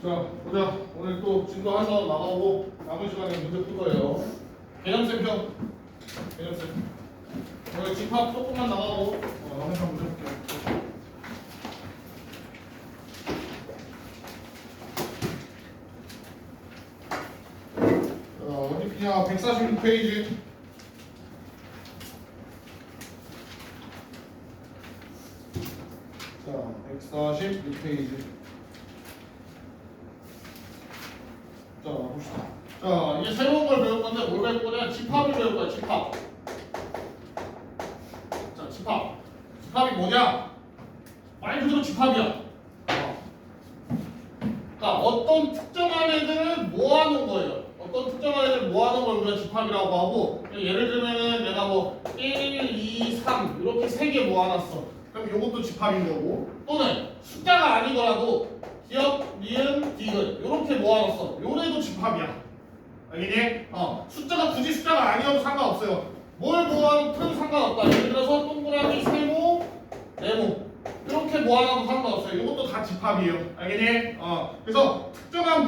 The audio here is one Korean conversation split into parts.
자, 보자. 오늘 또 진도해서 나가고 남은 시간에 문제 풀 거예요. 개념쌤 편. 개념쌤. 오늘 집합 조금만 나가고 남은 시간 문제 풀게요. 어디 피냐? 146페이지. 자, 146페이지. 자, 봅시다. 자, 이제 새로운 걸 배울 건데 뭘 배울 거냐? 집합을 배울 거야, 집합. 자, 집합. 집합이 뭐냐? 말 그대로 집합이야. 그러니까 어떤 특정한 애들을 모아놓은 거예요. 어떤 특정한 애들을 모아놓은 걸 우리가 집합이라고 하고, 예를 들면은 내가 뭐 1, 2, 3 이렇게 3개 모아놨어. 그럼 이것도 집합인 거고, 또는 숫자가 아니더라도 기억, 니은, 디귿 이렇게 모아놨어. 요래도 집합이야. 알겠니? 숫자가 굳이 숫자가 아니어도 상관없어요. 뭘 모아놓든 상관없다. 예를 들어서 동그라미, 세모, 네모 이렇게 모아놔도 상관없어요. 이것도 다 집합이에요. 알겠니? 그래서 특정한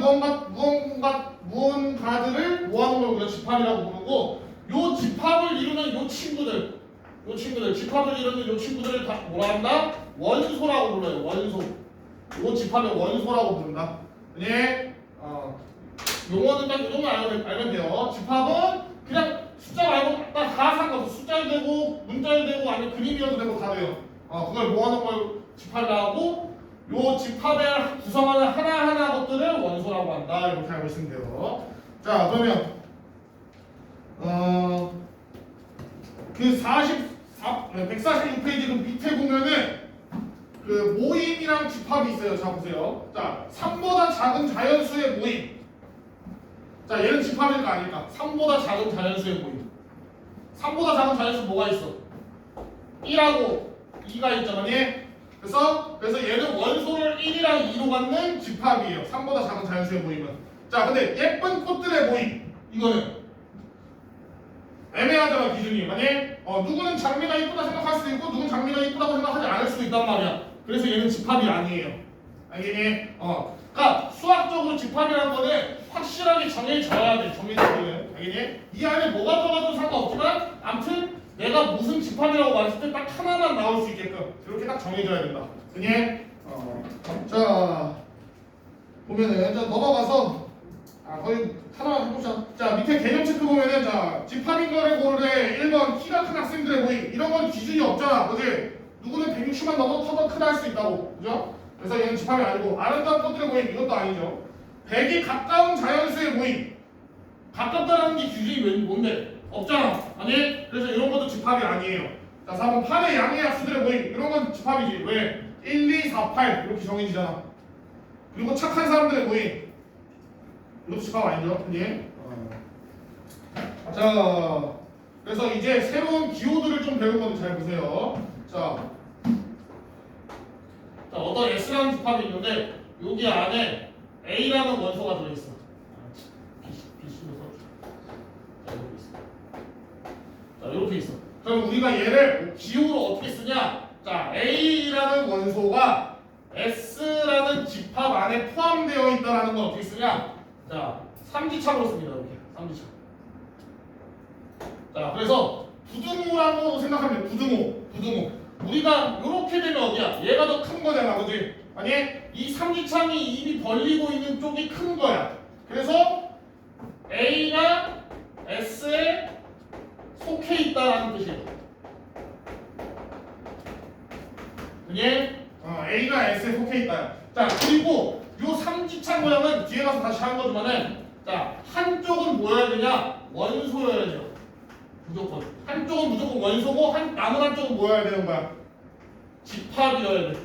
무언가들을 모아놓은 걸 우리가 집합이라고 부르고, 요 집합을 이루는 요 친구들, 집합을 이루는 요 친구들을 다 뭐라 한다? 원소라고 불러요. 원소. 요 집합의 원소라고 부른다. 네. 용어는 딱 이 정도 알면 돼요. 집합은 그냥 숫자 말고 다 상관없어. 숫자도 되고 문자도 되고 아니면 그림이어도 되고 다 돼요. 그걸 모아놓은 걸 집합이라고 하고, 요 집합을 구성하는 하나하나 것들을 원소라고 한다. 이렇게 알고 있으면 돼요. 자, 그러면 그 146페이지 그 밑에 보면은 그 모임이랑 집합이 있어요. 자, 보세요. 자, 3보다 작은 자연수의 모임. 자, 얘는 집합일까 아닐까? 3보다 작은 자연수의 모임. 3보다 작은 자연수 뭐가 있어? 1하고 2가 있잖아. 그래서 얘는 원소를 1이랑 2로 갖는 집합이에요. 3보다 작은 자연수의 모임은. 자, 근데 예쁜 꽃들의 모임. 이거는 애매하잖아, 기준이. 만약에 누구는 장미가 이쁘다 생각할 수도 있고 누구는 장미가 이쁘다고 생각하지 않을 수도 있단 말이야. 그래서 얘는 집합이 아니에요. 알겠니? 그러니까 수학적으로 집합이라는 거는 확실하게 정해져야 돼. 정해지기는. 알겠니? 이 안에 뭐가 들어가도 상관없지만 아무튼 내가 무슨 집합이라고 말했을 때 딱 하나만 나올 수 있게끔 이렇게 딱 정해져야 된다. 그니? 자, 보면은 자 넘어가서 거의 하나만 해보자. 자, 밑에 개념 체크 보면은 자, 집합인 거를 고르되 1번 키가 큰 학생들의 모임. 이런 건 기준이 없잖아. 그지? 누구는 160만 넘어도 더 크다 할 수 있다고. 그죠? 그래서 얘는 집합이 아니고, 아름다운 꽃들의 모임 이것도 아니죠. 100이 가까운 자연수의 모임. 가깝다라는 게 기준이 뭔데? 없잖아. 아니? 그래서 이런 것도 집합이 아니에요. 자, 4번 8의 양의 약수들의 모임. 이런 건 집합이지. 왜? 1, 2, 4, 8 이렇게 정해지잖아. 그리고 착한 사람들의 모임. 이것도 집합 아니죠? 아니? 자, 그래서 이제 새로운 기호들을 좀 배울 건데 잘 보세요. 자, 어떤 S라는 집합이 있는데 여기 안에 A라는 원소가 들어있어. BC로 자, 이렇게 있어. 자, 이렇게 있어. 그럼 우리가 얘를 기호로 어떻게 쓰냐? 자, A라는 원소가 S라는 집합 안에 포함되어 있다는 건 어떻게 쓰냐? 자, 삼지창으로 씁니다. 이렇게 삼지창. 자, 그래서 부등호라고 생각하면 부등호. 우리가 이렇게 되면 어디야? 얘가 더 큰 거잖아, 그지? 아니, 이 삼지창이 이미 벌리고 있는 쪽이 큰 거야. 그래서 A가 S에 속해 있다라는 뜻이에요. 그니? A가 S에 속해 있다. 자, 그리고 요 삼지창 모양은 뒤에 가서 다시 하는 거지만은, 자, 한쪽은 뭐여야 되냐? 원소여야 돼요. 무조건. 한쪽은 무조건 원소고 남은 한쪽은 뭐여야 되는 거야? 집합이어야 돼.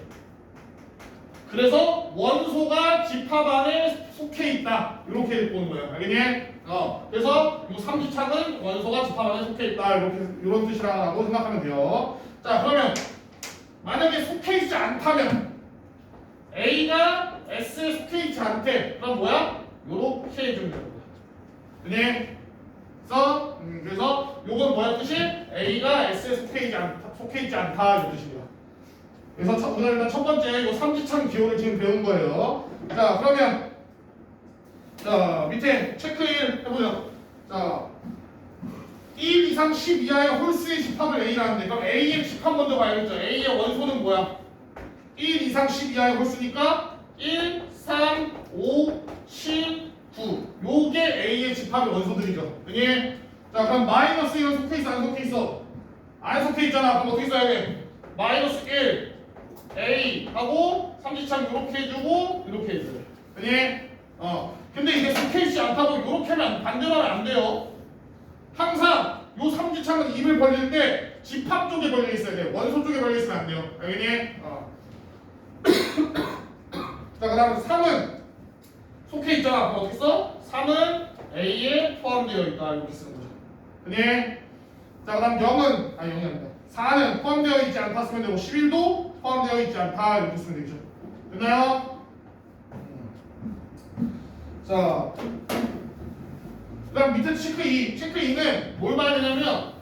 그래서 원소가 집합 안에 속해 있다. 이렇게 보는 거야. 알겠니? 그래서 이 삼지창은 원소가 집합 안에 속해 있다. 이런 뜻이라고 생각하면 돼요. 자, 그러면 만약에 속해 있지 않다면 A가 S에 속해 있지 않대. 그럼 뭐야? 요렇게 해주면 되는 거야. 그니? 그래서 요건 뭐야 뜻이? A가 S에 속해 있지 않다 이 뜻입니다. 그래서 오늘 일단 첫 번째 요 삼지창 기호를 지금 배운 거예요. 자, 그러면 자, 밑에 체크 1 해보자. 자, 1 이상 10 이하의 홀수의 집합을 A라는데, 그럼 A의 집합 먼저 봐야겠죠. A의 원소는 뭐야? 1 이상 10 이하의 홀수니까 1, 3, 5, 7, 9. 요게 A의 집합의 원소들이죠. 그니? 자, 그럼 마이너스 1은 속해 있어, 안 속해 있어? 안 속해 있잖아. 그럼 어떻게 써야 돼? 마이너스 1, A 하고 삼지창 이렇게 해주고 이렇게 해줘요. 그니? 근데 이게 속해 있지 않다고 이렇게 하면 반대로 하면 안 돼요. 항상 요 삼지창은 입을 벌릴 때 집합 쪽에 벌려 있어야 돼요. 원소 쪽에 벌려 있으면 안 돼요. 알겠니? 자, 그 다음에 3은 속해 있잖아. 그럼 어떻게 써? 3은 A에 포함되어 있다. 이렇게 쓰는 거죠. 그니? 자, 그 다음 0은, 0이 아니다. 4는 포함되어 있지 않다 쓰면 되고 11도 포함되어 있지 않다. 이렇게 쓰면 되죠. 됐나요? 자, 그 다음 밑에 체크 2. 체크 2는 뭘 봐야 되냐면,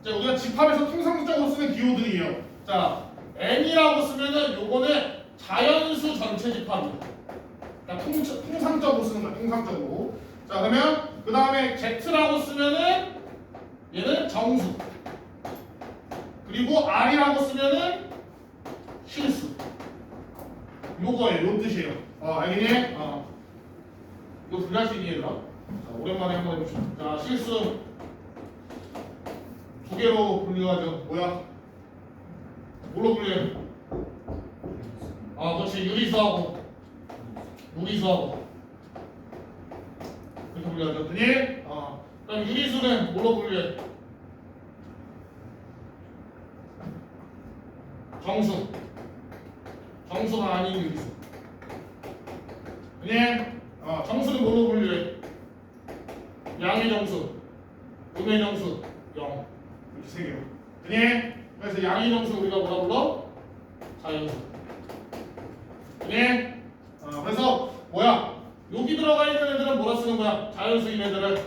자, 우리가 집합에서 통상적으로 쓰는 기호들이에요. 자, N이라고 쓰면은 요거는 자연수 전체 집합이에요. 그러니까 통상적으로 쓰는 거야. 통상적으로. 자, 그러면 그 다음에 Z라고 쓰면은 얘는 정수. 그리고 R이라고 쓰면은 실수. 요거예요. 요 뜻이에요. 알겠니? 이거 분리할 수 있니 얘들아? 자, 오랜만에 한번 해봅시다. 자, 실수 두 개로 분류하죠. 뭐야? 뭘로 분류해? 그렇지. 유리수하고 무리수하고 이렇게 분류하죠. 그니? 그럼 유리수는 뭘로 분류해? 정수. 정수가 아닌 유리수. 그니? 정수는 뭘로 분류해? 양의 정수, 음의 정수, 0. 이렇게 세 개로. 그니? 그래서 양의 정수 우리가 뭐라 불러? 자연수. 그니? 그래서 뭐야? 여기 들어가 있는 애들은 뭐라 쓰는 거야? 자연수인 애들은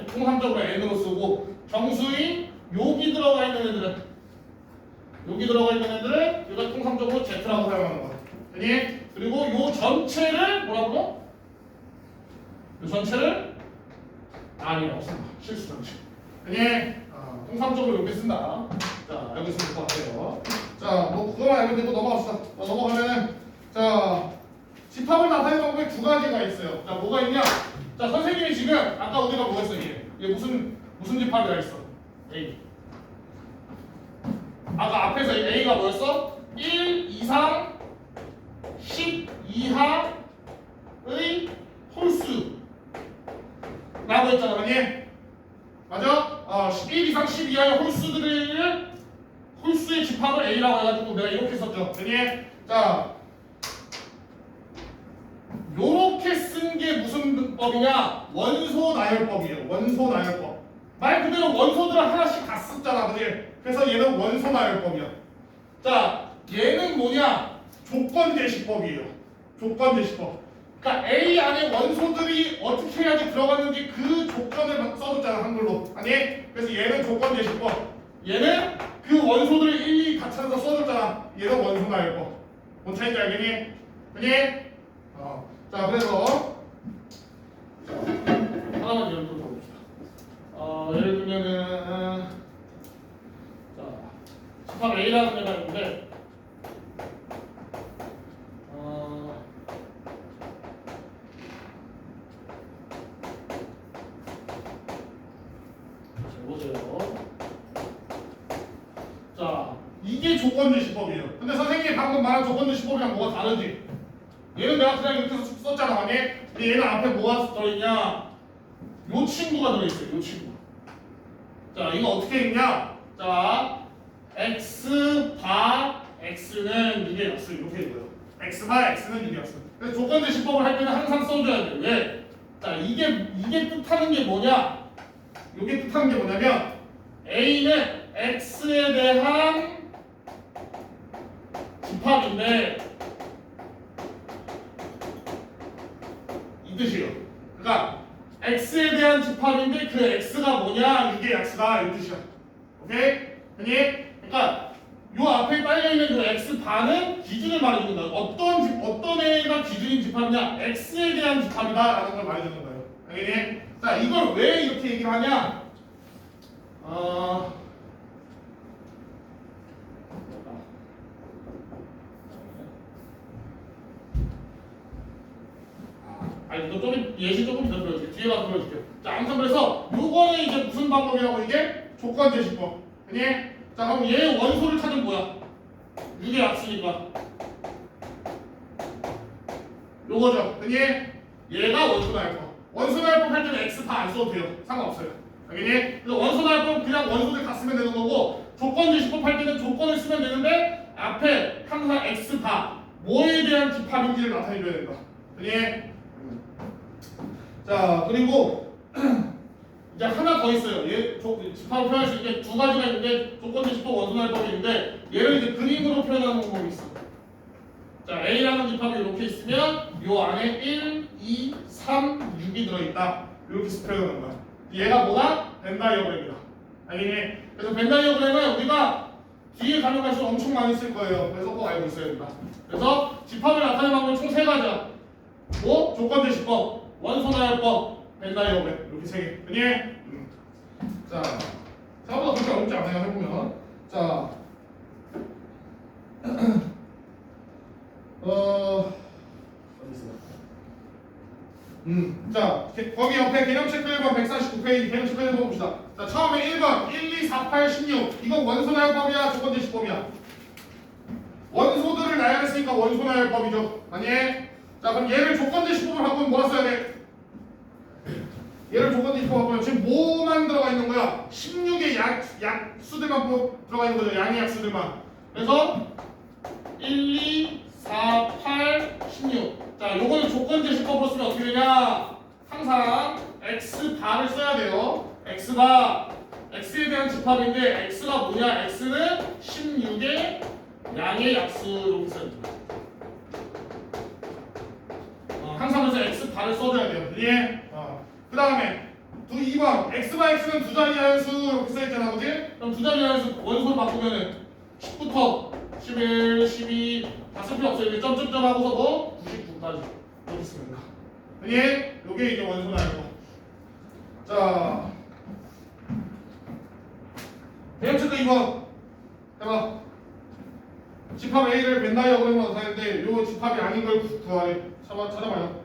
통상적으로 N으로 쓰고, 정수인 여기 들어가 있는 애들은 우리가 통상적으로 Z라고 사용하는 거야. 그니? 그리고 요 전체를 뭐라 불러? 요 전체를 R이라고 쓴다. 실수 전체. 그니? 통상적으로 이렇게 쓴다. 자, 알고 있으면 될 것 같아요. 자, 뭐 그거만 알면 되고 넘어갑시다. 넘어가면은, 자, 집합을 나타내는 방법이 두 가지가 있어요. 자, 뭐가 있냐? 자, 선생님이 지금 아까 우리가 뭐 했어? 얘 무슨 집합이라 했어? A. 아까 앞에서 A가 뭐였어? 1 이상 10 이하의 홀수 라고 했잖아. 그니? 맞아? 1 이상 10 이하의 홀수의 집합을 A라고 해가지고 내가 이렇게 썼죠. 그니? 자, 요렇게 쓴 게 무슨 법이냐? 원소 나열법이에요. 원소 나열법. 말 그대로 원소들을 하나씩 다 썼잖아. 그지? 그래서 얘는 원소 나열법이야. 자, 얘는 뭐냐? 조건 제시법이에요. 조건 제시법. 그러니까 A 안에 원소들이 어떻게 해야지 들어갔는지 그 조건을 써줬잖아. 한글로. 아니? 그래서 얘는 조건 제시법. 얘는 그 원소들을 일일이 다 찾아서 써줬잖아. 얘는 원소 나열법. 뭔 차이인지 알겠니? 그니? 자, 그래서 하나만 예를 들어 봅시다. 예를 들면은 자, 집합 A라는 애가 있는데 자, 보세요. 자, 이게 조건제시법이에요. 근데 선생님이 방금 말한 조건제시법이랑 뭐가 다르지? 얘는 내가 그냥 이렇게 해서 썼잖아. 아니? 근데 얘는 앞에 뭐가 들어있냐? 요 친구가 들어있어요. 요 친구. 자, 이거 어떻게 읽냐? 자, x 바 x는 6의 약수 이렇게 읽어요. x 바 x는 6의 약수. 그래서 조건제시법을 할 때는 항상 써줘야 돼. 왜? 자, 이게 뜻하는 게 뭐냐? 이게 뜻하는 게 뭐냐면 A는 x에 대한 집합인데 이 뜻이에요. 그러니까 x에 대한 집합인데 그 x가 뭐냐? 이게 x다 이 뜻이야. 오케이? 그러니까 요 앞에 깔려 있는 그 x 반은 기준을 말해주는 거야. 어떤 애가 기준이 무의인 집합이냐? x에 대한 집합이다라는 걸 말해주는 거예요. 알겠니? 자, 이걸 왜 이렇게 얘기를 하냐? 이거 좀 예시 조금 더 들어줄게. 뒤에 가서 들어줄게. 자, 아무튼 그래서 요거는 이제 무슨 방법이라고 이게 조건 제시법. 그니? 자, 그럼 얘 원소를 찾으면 뭐야? 6의 약수니까. 요거죠. 그니? 얘가 원소 나올 거. 원소 나올 법할 때는 x 다 안 써도 돼요. 상관없어요. 알겠니? 그래서 원소 나올 법 그냥 원소들 다 쓰면 되는 거고, 조건 제시법 할 때는 조건을 쓰면 되는데 앞에 항상 x 다 뭐에 대한 집합인지를 나타내줘야 된다. 그니? 자, 그리고 이제 하나 더 있어요. 집합을 표현할 수 있는 두 가지가 있는데 조건 제시법 원소날법이 있는데 얘를 이제 그림으로 표현하는 방법이 있어. 자, A라는 집합이 이렇게 있으면 요 안에 1, 2, 3, 6이 들어있다. 이렇게 표현하는 거야. 얘가 뭐다? 벤 다이어그램이다. 알겠니? 그래서 벤 다이어그램은 우리가 뒤에 가면 갈수록 엄청 많이 쓸 거예요. 그래서 꼭 알고 있어야 된다. 그래서 집합을 나타내는 방법은 총 세 가지야. 뭐? 조건 제시법, 원소나열법, 벤 다이어그램 이렇게 세 개. 그니? 자, 생각보다 그렇게 어렵지 않아요. 해보면. 자, 어디 있어? 자, 거기 옆에 개념 체크 1번 149페이지 개념 체크 1번 봅시다. 자, 처음에 1번 1, 2, 4, 8, 16 이건 원소나열법이야? 조건 제시법이야? 원소들을 나열했으니까 원소나열법이죠. 아니? 자, 그럼 얘를 조건 제시법을 바꾸면 뭐라 써야 돼? 얘를 조건 제시법 바꾸면 지금 뭐만 들어가 있는 거야? 16의 약수들만 들어가 있는 거죠. 양의 약수들만. 그래서 1, 2, 4, 8, 16. 자, 요거는 조건 제시법으로 쓰면 어떻게 되냐? 항상 x 바를 써야 돼요. x가 x에 대한 집합인데 x가 뭐냐? x는 16의 양의 약수로 써야 됩니다. 항상 그래서 x 바를 써줘야 돼요. 예. 그 다음에 2번 x와 x는 두 자리 연수 이렇게 써있잖아, 그지? 그럼 두 자리 연수 원소를 바꾸면은 10부터 11, 12 다 쓸 필요 없어요. 이렇게 점점점 하고서도 99까지 이렇게 쓰면 됩니다. 예. 요게 이제 원소 나열법. 자, 개념 체크 2번 해봐. 집합 A를 벤 다이어그램으로 나타내는데 요 집합이 아닌 걸 구하래. 찾아봐요.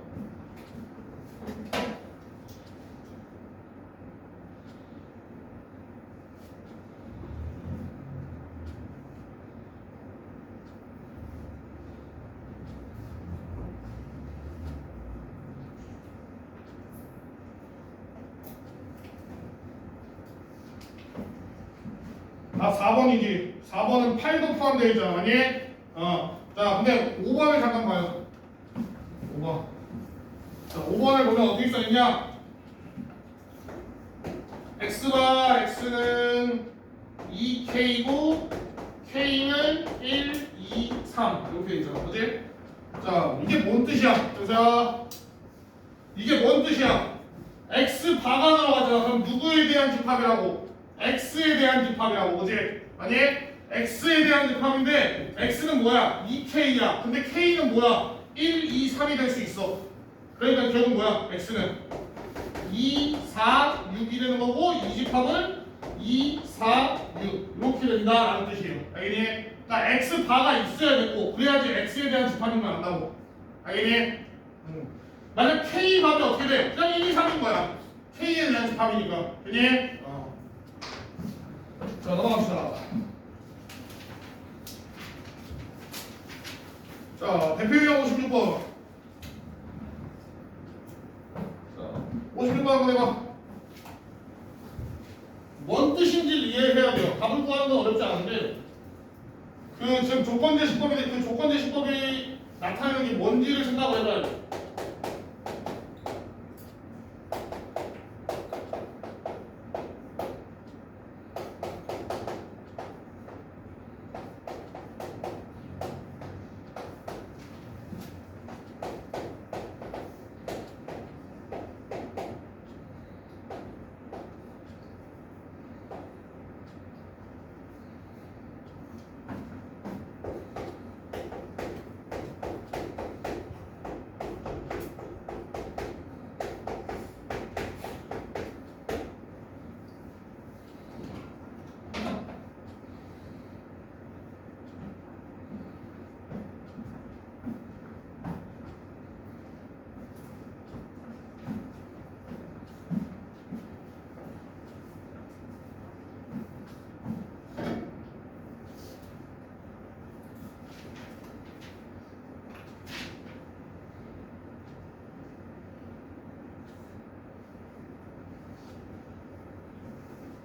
아, 4번이지. 4번은 8도 포함되어 있잖아. 아니? 자, 근데 5번을 잠깐 봐요. 5번. 자, 5번을 보면 어떻게 써있냐? x는 2k고 k는 1, 2, 3 이렇게 있잖아. 그치? 자, 이게 뭔 뜻이야? 자, 이게 뭔 뜻이야? x 바가 들어가잖아. 그럼 누구에 대한 집합이라고? x에 대한 집합이라고. 그치? 아니? x에 대한 집합인데 x는 뭐야? 2k야. 근데 k는 뭐야? 1, 2, 3이 될 수 있어. 그러니까 결국 뭐야? x는 2, 4, 6이 되는 거고 이 집합은 2, 4, 6 이렇게 된다라는 뜻이에요. 알겠니? 그러니까 x 바가 있어야 되고 그래야지 x에 대한 집합인 걸 안다고. 알겠니? 만약 k 바면 어떻게 돼? 그냥 1, 2, 3인 거야. k에 대한 집합이니까. 그니? 자, 넘어갑시다. 자, 대표 유형 56번. 자, 56번 한번 해봐. 뭔 뜻인지 이해해야 돼요. 답을 구하는 건 어렵지 않은데, 지금 조건제시법인데 그 조건제시법이 나타내는 게 뭔지를 생각을 해봐야 돼.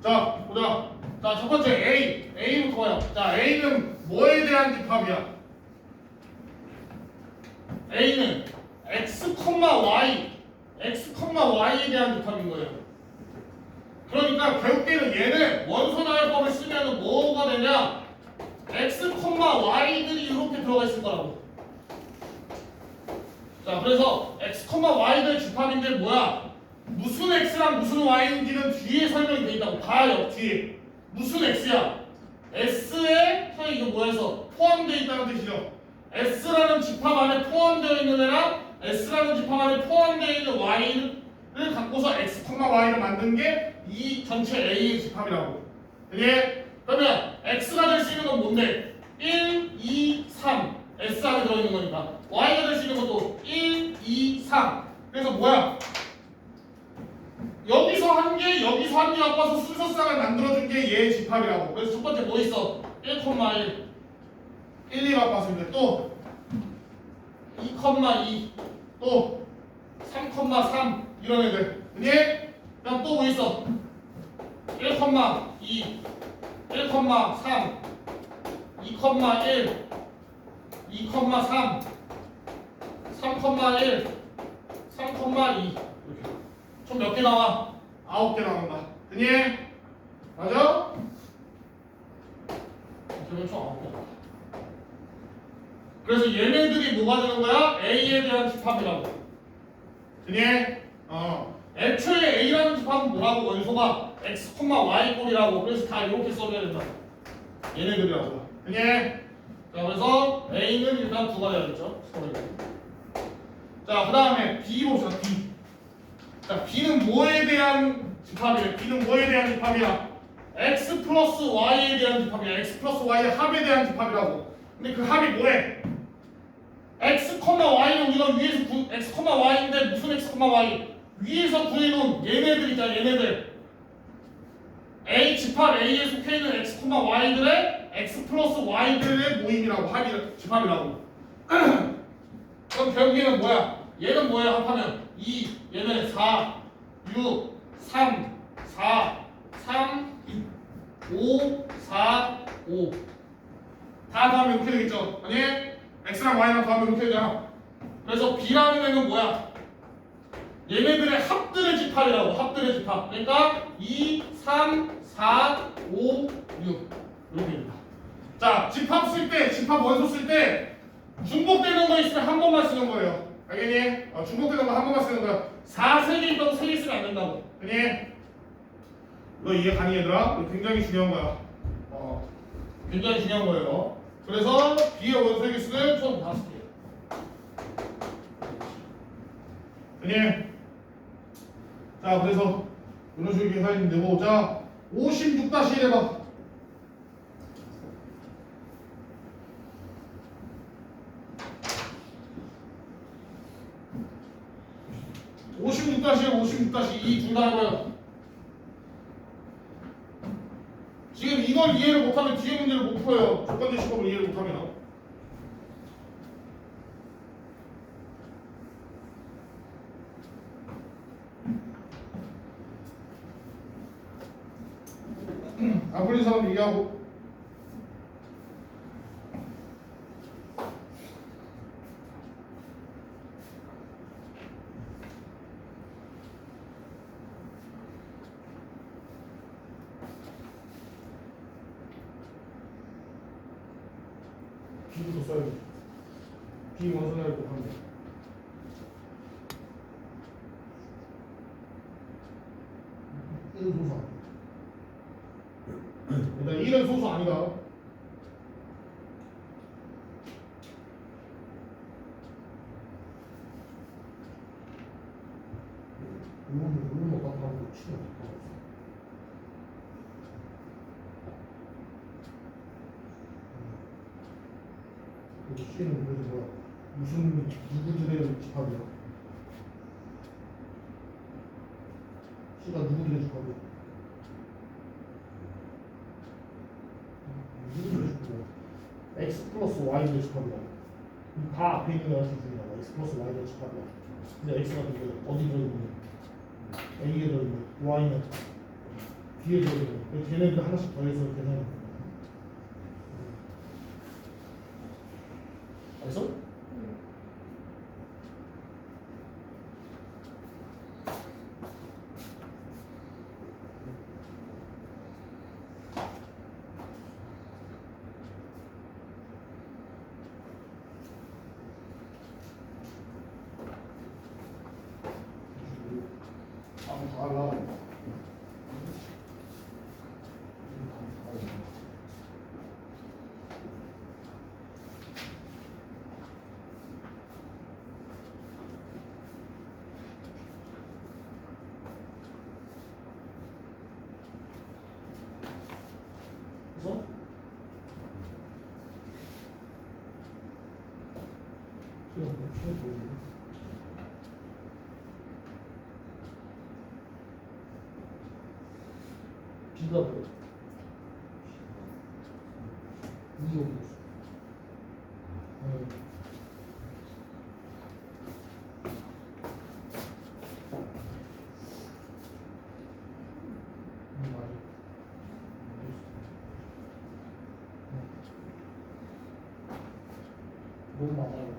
자 보자. 자 첫 번째 A부터 봐요. 자 A는 뭐에 대한 집합이야? A는 x, y, xy에 대한 집합인 거예요. 그러니까 결국에는 얘는 원소나열법을 쓰면 뭐가 되냐? x, y들이 이렇게 들어가 있을 거라고. 자 그래서 x, y들의 집합인데 뭐야? 무슨 x랑 무슨 y인지는 뒤에 설명이 돼 있다고. 봐요 뒤에. 무슨 x야? s에 선생님 이거 뭐해서 포함되어 있다는 뜻이죠. s라는 집합 안에 포함되어 있는 애랑 s라는 집합 안에 포함되어 있는 y를 갖고서 x, y를 만든 게 이 전체 a의 집합이라고. 이게 그러면 x가 될 수 있는 건 뭔데? 1, 2, 3 s 안에 들어있는 거니까. y가 될 수 있는 것도 1, 2, 3. 그래서 뭐야? 여기서 한 개, 여기서 한 개 갖고서 순서상을 만들어준 게 얘의 집합이라고. 그래서 첫 번째 뭐 있어? 1, 1, 1, 2 갖고 왔을 때 또 2, 2, 또 3, 3 이런 애들. 그니? 그다음 또 뭐 있어? 1, 2, 1, 3, 2, 1, 2, 3, 3, 1, 3, 2 이렇게. 총 몇 개 나와? 9개 나온다. 그니? 맞아? 그러면 총 9개 나와. 그래서 얘네들이 뭐가 되는 거야? A에 대한 집합이라고. 그니? 애초에 A라는 집합은 뭐라고? 원소가 x, y 꼴이라고. 그래서 다 이렇게 써줘야 된다. 얘네들이라고. 그니? 자 그래서 A는 일단 두 가지 알겠죠? 자 그 다음에 B 봅시다. B. 자 B는 뭐에 대한 집합이야? B는 뭐에 대한 집합이야? x 플러스 y에 대한 집합이야. x 플러스 y의 합에 대한 집합이라고. 근데 그 합이 뭐해? x, y는 우리가 위에서 x, y인데 무슨 x, y? 위에서 구해놓은 얘네들 있잖아. 얘네들 A 집합 A에 속해 있는 x, y들의 x 플러스 y들의 모임이라고. 합이 집합이라고. 그럼 결국에는 뭐야? 얘는 뭐야? 합하면 2, 얘는 4, 6, 3, 4, 3, 5, 4, 5. 다 더하면 이렇게 되겠죠? 아니? x랑 y랑 더하면 이렇게 되잖아. 그래서 b라는 애는 뭐야? 얘네들의 합들의 집합이라고. 합들의 집합. 그러니까 2, 3, 4, 5, 6 이렇게 됩니다. 자, 집합 쓸 때, 집합 원소 쓸 때 중복되는 거 있으면 한 번만 쓰는 거예요. 알겠니? 중복되는 거 한 번만 쓰는 거야. 4, 3개 있다고 3개 쓰면 안 된다고. 알겠니? 이거 이해 가니 얘들아? 이거 굉장히 중요한 거야. 굉장히 중요한 거예요. 그래서 B의 원소의 개수는 총 5개. 알겠니? 자, 그래서 이런 식으로 계산이 되고, 자, 56-1 해봐. 56-1, 56-2 둘 다 해봐요. 지금 이걸 이해를 못하면 뒤에 문제를 못 풀어요. 조건제 시법을 이해를 못하면. 안 풀린 사람 얘기하고. B부터 써야지. B 원소나를 곱하면 돼. 일은 소수. 일단 1은 소수 아니다. 이거는 뭐 깎아놓고 치면 깎아놨어. C는 그래서 뭐야? 무슨 누구들의 집합이야? C가 누구들의 집합이야? 누구들의 집합이야? X 플러스 Y들의 집합이야. 다 앞에 있는 애가 중이야. X 플러스 Y들의 집합이야. 근데 X가 어디 들어있는? A에 들어있는. Y는 뒤에 줘야 돼요. 걔네들 하나씩 더해서 계산해. 알았어? 알아. 그래서 B가 뭐야? 이게 어디 있어? 너무 많아요.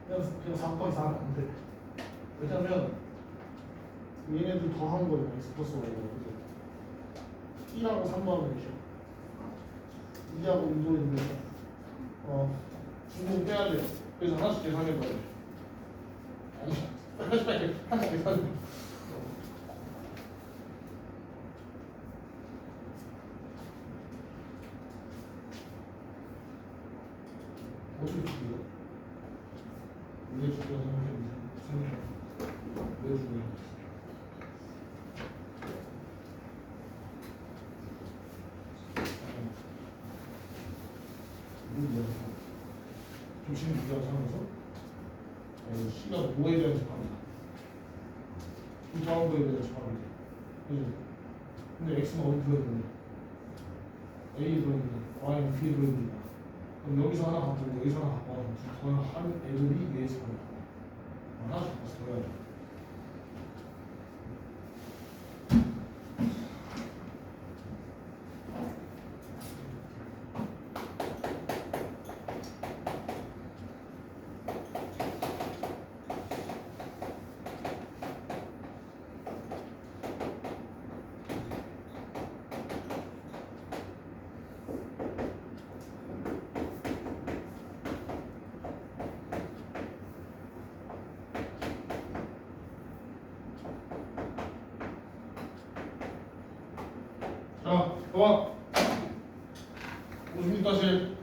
그냥 4번 이상 안 돼. 왜냐면 얘네들 더한 거예요. X 플러스 Y가. 그죠? 1하고 3번은 이죠. 2하고 2도 있는데 중공 빼야 돼요. 그래서 하나씩 계산해 봐야 돼. 아니, 하나씩 계산해. 어떻게 죽여? 왜 죽여? 생각해. 왜 죽여? 중심 유지하면서 C가 뭐에 대한 집합이다. 이 다음 거에 대한 집합이다. 그죠? 근데 X는 어디 들어있는데? A에 들어있는데 Y는 B에 들어있는다. 그럼 여기서 하나 갖고 여기서 하나 갖고 와서 더한 애들이 얘의 집합이다. 하나씩 바꿔서 더해야 돼. 자, 봐봐. 56다시.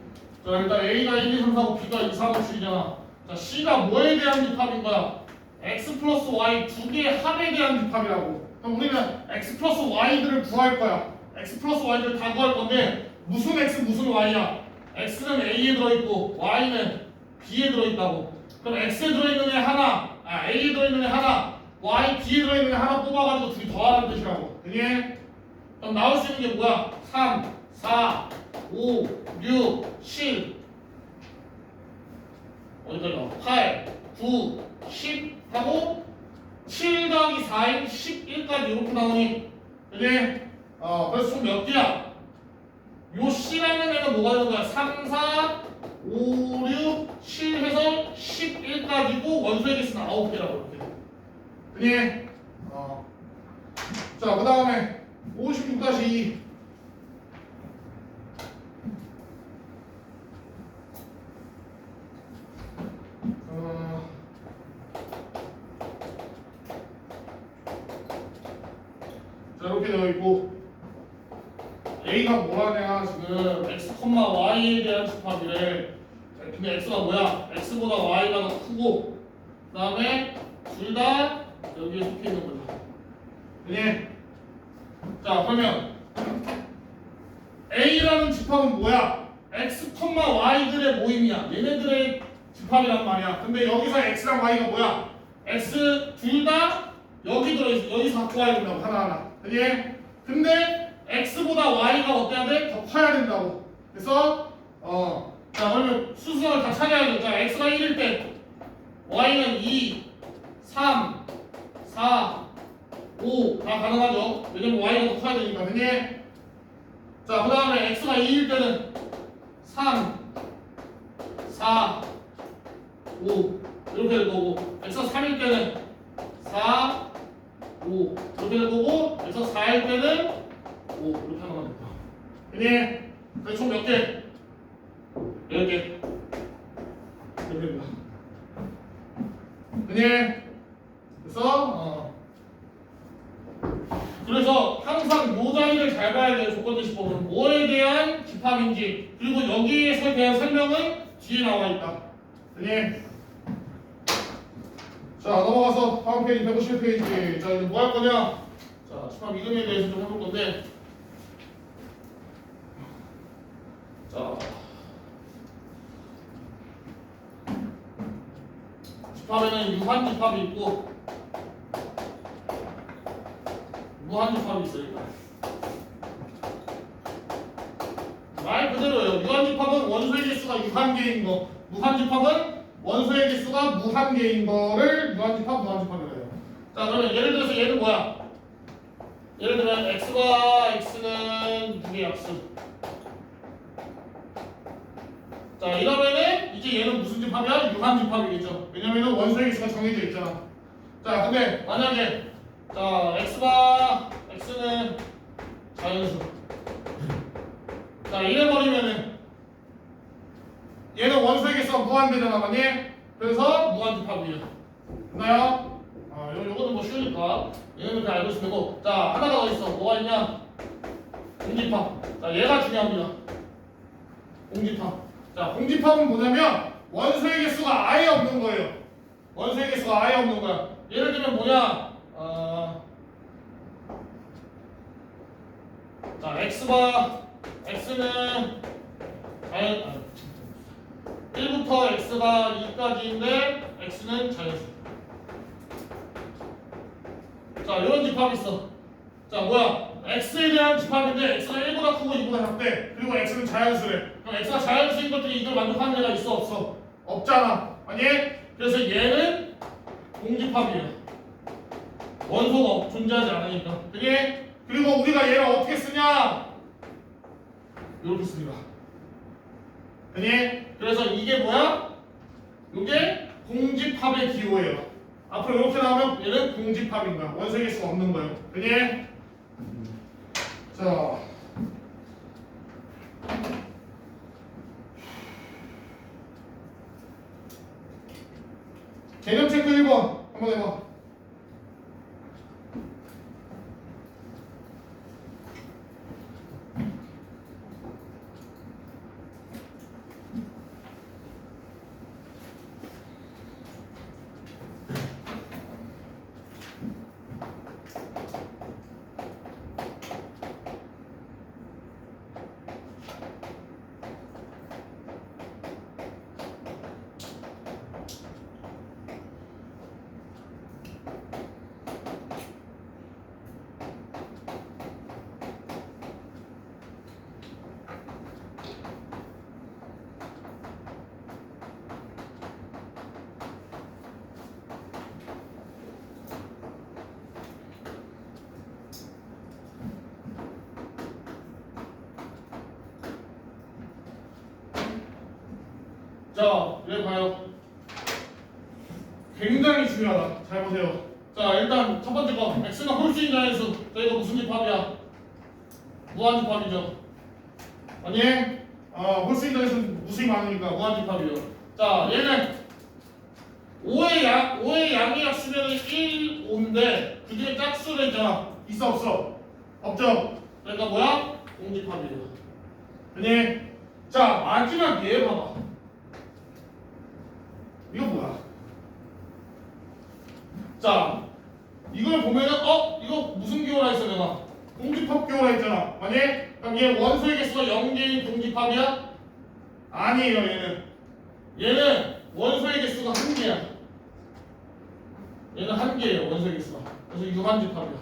자, 일단 A가 1, 2, 3, 4, 5, B가 2, 3, 5, 7이잖아. 자, C가 뭐에 대한 집합인 거야? X 플러스 Y 두 개의 합에 대한 집합이라고. 그럼 우리는 X 플러스 Y들을 구할 거야. X 플러스 Y들을 다 구할 건데 무슨 X 무슨 Y야? X는 A에 들어있고 Y는 B에 들어있다고. 그럼 X에 들어있는 애 하나, A에 들어있는 애 하나, Y, B에 들어있는 애 하나 뽑아가지고 둘이 더하는 뜻이라고. 그게 그럼 나올 수 있는 게 뭐야? 3, 4, 5, 6, 7 어디까지 나와? 8, 9, 10 하고 7 더하기 4인 11까지 이렇게 나오니 그게 그래서 총 몇 개야? 요 C라는 애는 뭐가 되는 거야? 3, 4, 5, 6, 7 해서 11까지고 원소의 개수는 9개라고 이렇게 그게 자, 그 다음에 56-2 자, 이렇게 되어 있고 A가 뭐라냐 지금 X, Y에 대한 집합이래. 근데 X가 뭐야? X보다 Y가 더 크고 그 다음에 둘 다 여기에 속해 있는 거죠. 그게 자, 그러면 A라는 집합은 뭐야? X, Y들의 모임이야. 얘네들의 집합이란 말이야. 근데 여기서 X랑 Y가 뭐야? X 둘 다 여기 들어있어. 여기서 갖고 와야 된다고 하나하나. 그게 근데 X보다 Y가 어때야 돼? 더 커야 된다고. 그래서 자, 그러면 수순을 다 찾아야 돼. 자, X가 1일 때 Y는 2, 3, 4, 5 다 가능하죠. 왜냐면 y가 더 커야 되니까. 그니? 자, 그 다음에 x가 2일 때는 3, 4, 5 이렇게 될 거고, x가 3일 때는 4, 5 이렇게 될 거고, x가 4일 때는 5 이렇게 하면 됩니다. 그니? 총 몇 개? 10개. 이렇게 됩니다. 그니? 그래서 항상 요 자리를 잘 봐야 돼요. 조건대시법은 뭐에 대한 집합인지, 그리고 여기에 대한 설명은 뒤에 나와 있다. 네. 자, 넘어가서 다음 페이지 151페이지. 자, 이제 뭐 할 거냐? 자, 집합 이름에 대해서 좀 해볼 건데, 자, 집합에는 유한집합이 있고 무한집합이 있어요. 말 그대로예요. 유한집합은 원소의 개수가 유한개인 거, 무한집합은 원소의 개수가 무한개인 거를 유한집합, 무한집합이라고 해요. 자, 그러면 예를 들어서 얘는 뭐야? 예를 들면 x가 x는 2개 약수. 자, 이러면은 이제 얘는 무슨 집합이야? 유한집합이겠죠. 왜냐면은 원소의 개수가 정해져 있잖아. 자, 근데 만약에 자, x는 자연수. 자, 이래버리면은 얘는 원소의 개수가 무한대잖아, 맞니? 그래서 무한집합이에요. 됐나요? 요거는 뭐 쉬우니까 얘는 그렇게 알고 있으면 되고. 자, 하나가 더 있어. 뭐가 있냐? 공집합. 자, 얘가 중요합니다. 공집합. 자, 공집합은 뭐냐면 원소의 개수가 아예 없는 거예요. 원소의 개수가 아예 없는 거야. 예를 들면 뭐냐? 자, x는 1부터 x가 2까지인데 x는 자연수. 자, 이런 집합이 있어. 자, 뭐야? x에 대한 집합인데 x가 1보다 크고 2보다 작대. 그리고 x는 자연수래. 그럼 x가 자연수인 것들이 이걸 만족하는 애가 있어, 없어? 없잖아. 아니? 그래서 얘는 공집합이에요. 원소가 존재하지 않으니까. 그게? 그리고 우리가 얘를 어떻게 쓰냐? 이렇게 씁니다. 그니? 그래서 이게 뭐야? 이게 공집합의 기호예요. 앞으로 이렇게 나오면 얘는 공집합인가? 원소의 개수가 없는 거예요. 그니? 자, 개념 체크 1번 한번 해봐. 자, 여기 봐요. 굉장히 중요하다. 잘 보세요. 자, 일단 첫 번째 거 x가 홀수인 자연수. 자, 이거 무슨 집합이야? 무한집합이죠. 아니? 홀수인 자연수는 무수히 많으니까 무한집합이요. 자, 얘는 5의 양의 약수면 1, 5인데 그 중에 짝수가 있잖아. 있어, 없어? 없죠? 그러니까 뭐야? 공집합이에요. 아니? 자, 마지막 얘 봐봐. 이거 뭐야? 자, 이걸 보면은 이거 무슨 기호라 했어 내가? 공집합 기호라 했잖아. 아니? 그럼 얘 원소의 개수가 0개인 공집합이야? 아니에요. 얘는 원소의 개수가 1개야. 얘는 1개예요. 원소의 개수가. 그래서 유한집합이야.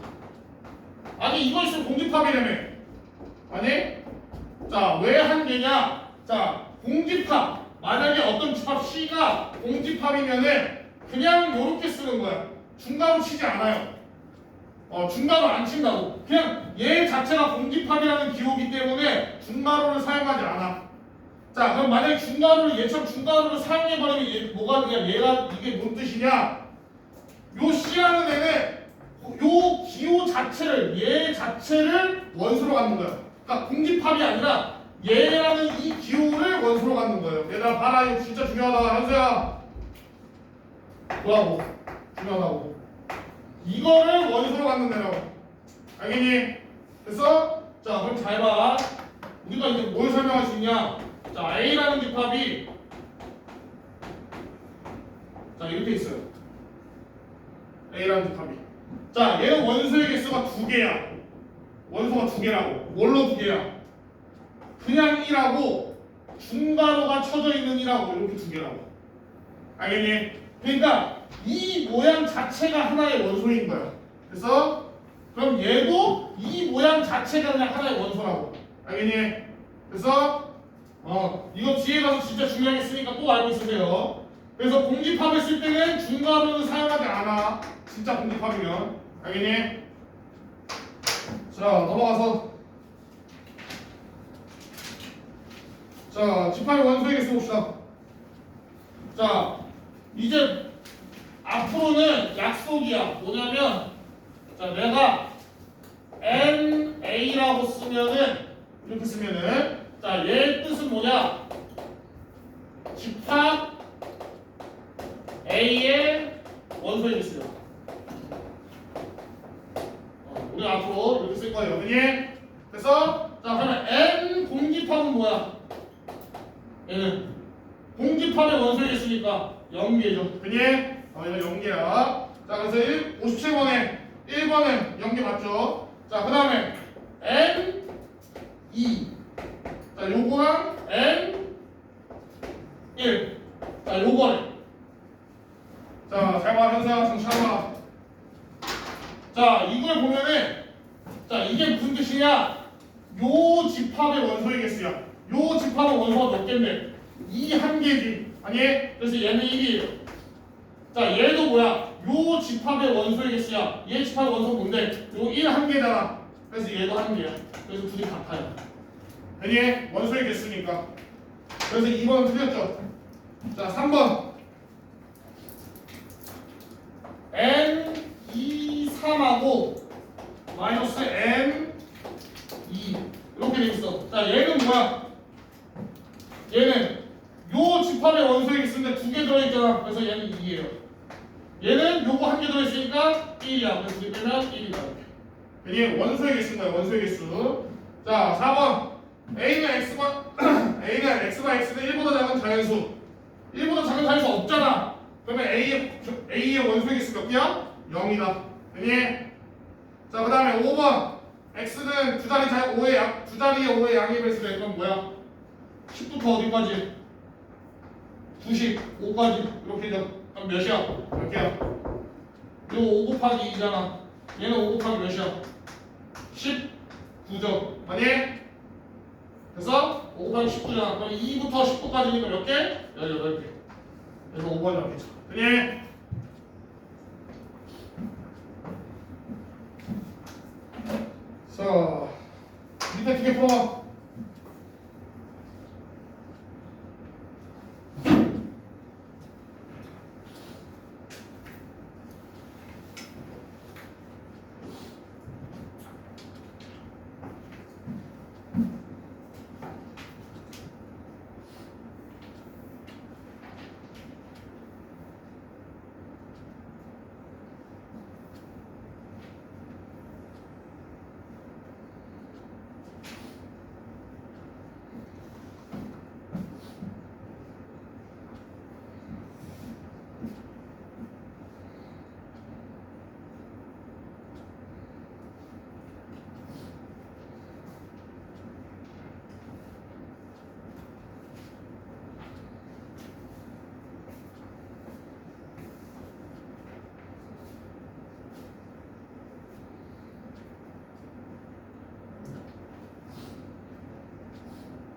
아니 이거 있으면 공집합이라며. 아니? 자, 왜 1개냐? 자, 공집합. 만약에 어떤 집합 C가 공집합이면은 그냥 요렇게 쓰는 거야. 중괄호 치지 않아요. 중괄호 안 친다고. 그냥 얘 자체가 공집합이라는 기호이기 때문에 중괄호를 사용하지 않아. 자, 그럼 만약에 중괄호를 얘처럼 중괄호를 사용해버리면 얘 뭐가 그냥 얘가 이게 뭔 뜻이냐? 요 C라는 애는 요 기호 자체를 얘 자체를 원소로 갖는 거야. 그러니까 공집합이 아니라 얘라는 이 기호를 원소로 갖는 거예요. 얘들아 봐라, 이거 진짜 중요하다. 현수야 뭐라고? 중요하다고. 이거를 원소로 갖는 애라고. 알겠니? 그래서 자 그럼 잘 봐. 우리가 이제 뭘 설명할 수 있냐? 자 A라는 집합이 자 이렇게 있어요. A라는 집합이. 자 얘는 원소의 개수가 2개야. 원소가 2개라고. 뭘로 2개야? 그냥 1하고 중괄호가 쳐져 있는 1하고 이렇게 2개라고. 알겠니? 그러니까 이 모양 자체가 하나의 원소인 거야. 그래서 그럼 얘도 이 모양 자체가 그냥 하나의 원소라고. 알겠니? 그래서 이거 뒤에 가서 진짜 중요하게 쓰니까 꼭 알고 있으세요. 그래서 공집합을 쓸 때는 중괄호는 사용하지 않아. 진짜 공집합이면. 알겠니? 자 넘어가서 자 집합의 원소의 개수 봅시다. 자 이제 앞으로는 약속이야. 뭐냐면 자 내가 NA라고 쓰면은 이렇게 쓰면은 자 얘의 뜻은 뭐냐? 집합 A의 원소의 개수야. 우리 앞으로 이렇게 쓸 거예요. 그지? 그래서 자 그러면 N 공집합은 뭐야? 얘는 공집합의 원소의 개수니까 0개죠. 그지? 이거 0개야. 자 그래서 57번에 1번은 0개 맞죠? 자 그 다음에 N 2. 자 요거랑 N 1. 자 요거네. 자 잘 봐. 현수야 정신 차려봐. 자 이걸 보면은 자 이게 무슨 뜻이냐? 요 집합의 원소의 개수야. 요 집합의 원소가 몇 개인데? 2 한 개지. 아니? 그래서 얘는 1이에요. 자 얘도 뭐야? 요 집합의 원소의 개수야. 얘 집합의 원소 뭔데? 요 1 한 개잖아. 그래서 얘도 한 개야. 그래서 둘이 같아요. 아니? 원소의 개수니까. 그래서 2번은 틀렸죠. 자 3번 N 2, 3하고 마이너스 N 2 이렇게 돼 있어. 자 얘는 뭐야? 얘는 요 집합의 원소의 개수인데 2개 들어있잖아. 그래서 얘는 2예요. 얘는 요거 한 개 들어있으니까 1이야. 그래서 2 빼면 1이다. 이게 원소의 개수인 거야. 원소의 개수. 자 4번 A는 X가 A는 X가 X는 1보다 작은 자연수. 1보다 작은 자연수 없잖아. 그러면 A의 원소의 개수 몇 개야? 0이다. 그니? 자 그 다음에 5번 X는 두 자리의 5의 양의 배수래. 그럼 뭐야? 10부터 어디까지? 90, 5까지 이렇게 돼. 그럼 몇이야? 몇 개야? 이거 5 곱하기 2잖아. 얘는 5 곱하기 몇이야? 19죠. 아니? 그래서 5 곱하기 19잖아. 그럼 2부터 19까지니까 몇 개? 18개. 그래서 5번이 맞겠죠. 그니? 자, 밑에 2개 풀어봐.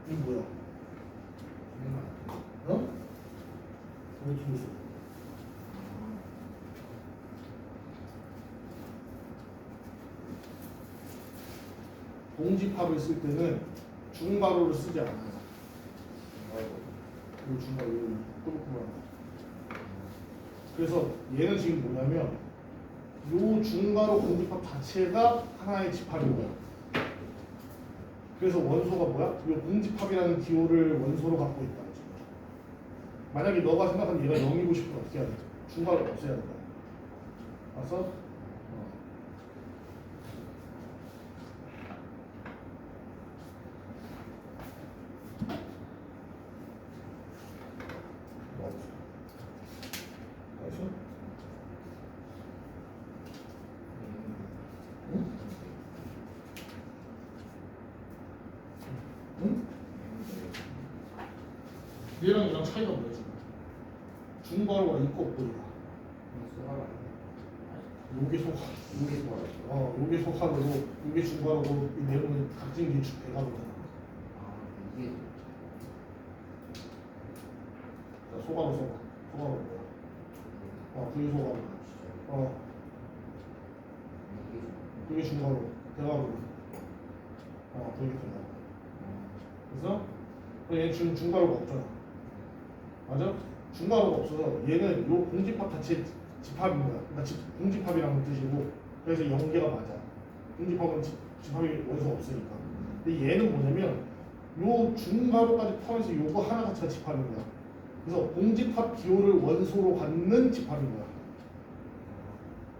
이게 뭐야? 어? 왜 죽고 있어? 공집합을 쓸 때는 중괄호를 쓰지 않아요. 이 중괄호 끄덕끄덕. 그래서 얘는 지금 뭐냐면 요 중괄호 공집합 자체가 하나의 집합인 거야. 그래서 원소가 뭐야? 요 공집합이라는 기호를 원소로 갖고 있다. 지금. 만약에 너가 생각한 얘가 0이고 싶으면 어떻게 해야 돼? 중괄호를 없애야 된다. 알았어? 알았어? 응? 응? 얘랑 얘랑 차이가 뭐야 지금? 중괄호가 있고 없고야. 요게 소화, 요게 소화. 요게 소화로, 요게 중괄호고 이 내용은 각진 기축 대괄호잖아. 이게 자, 소괄호 소괄호. 소괄호 뭐야? 그게 소괄호. 그게 중괄호, 대괄호. 그게 대괄호. 그래서 얘 지금 중괄호가 없잖아. 맞아? 중괄호가 없어서 얘는 요 공집합 자체 집합인 거야. 그러니까 공집합이라는 뜻이고 그래서 연계가 맞아. 공집합은 집합이 원소가 없으니까. 근데 얘는 뭐냐면 요 중괄호까지 포함해서 요거 하나 자체가 집합인 거야. 그래서 공집합 기호를 원소로 갖는 집합인 거야.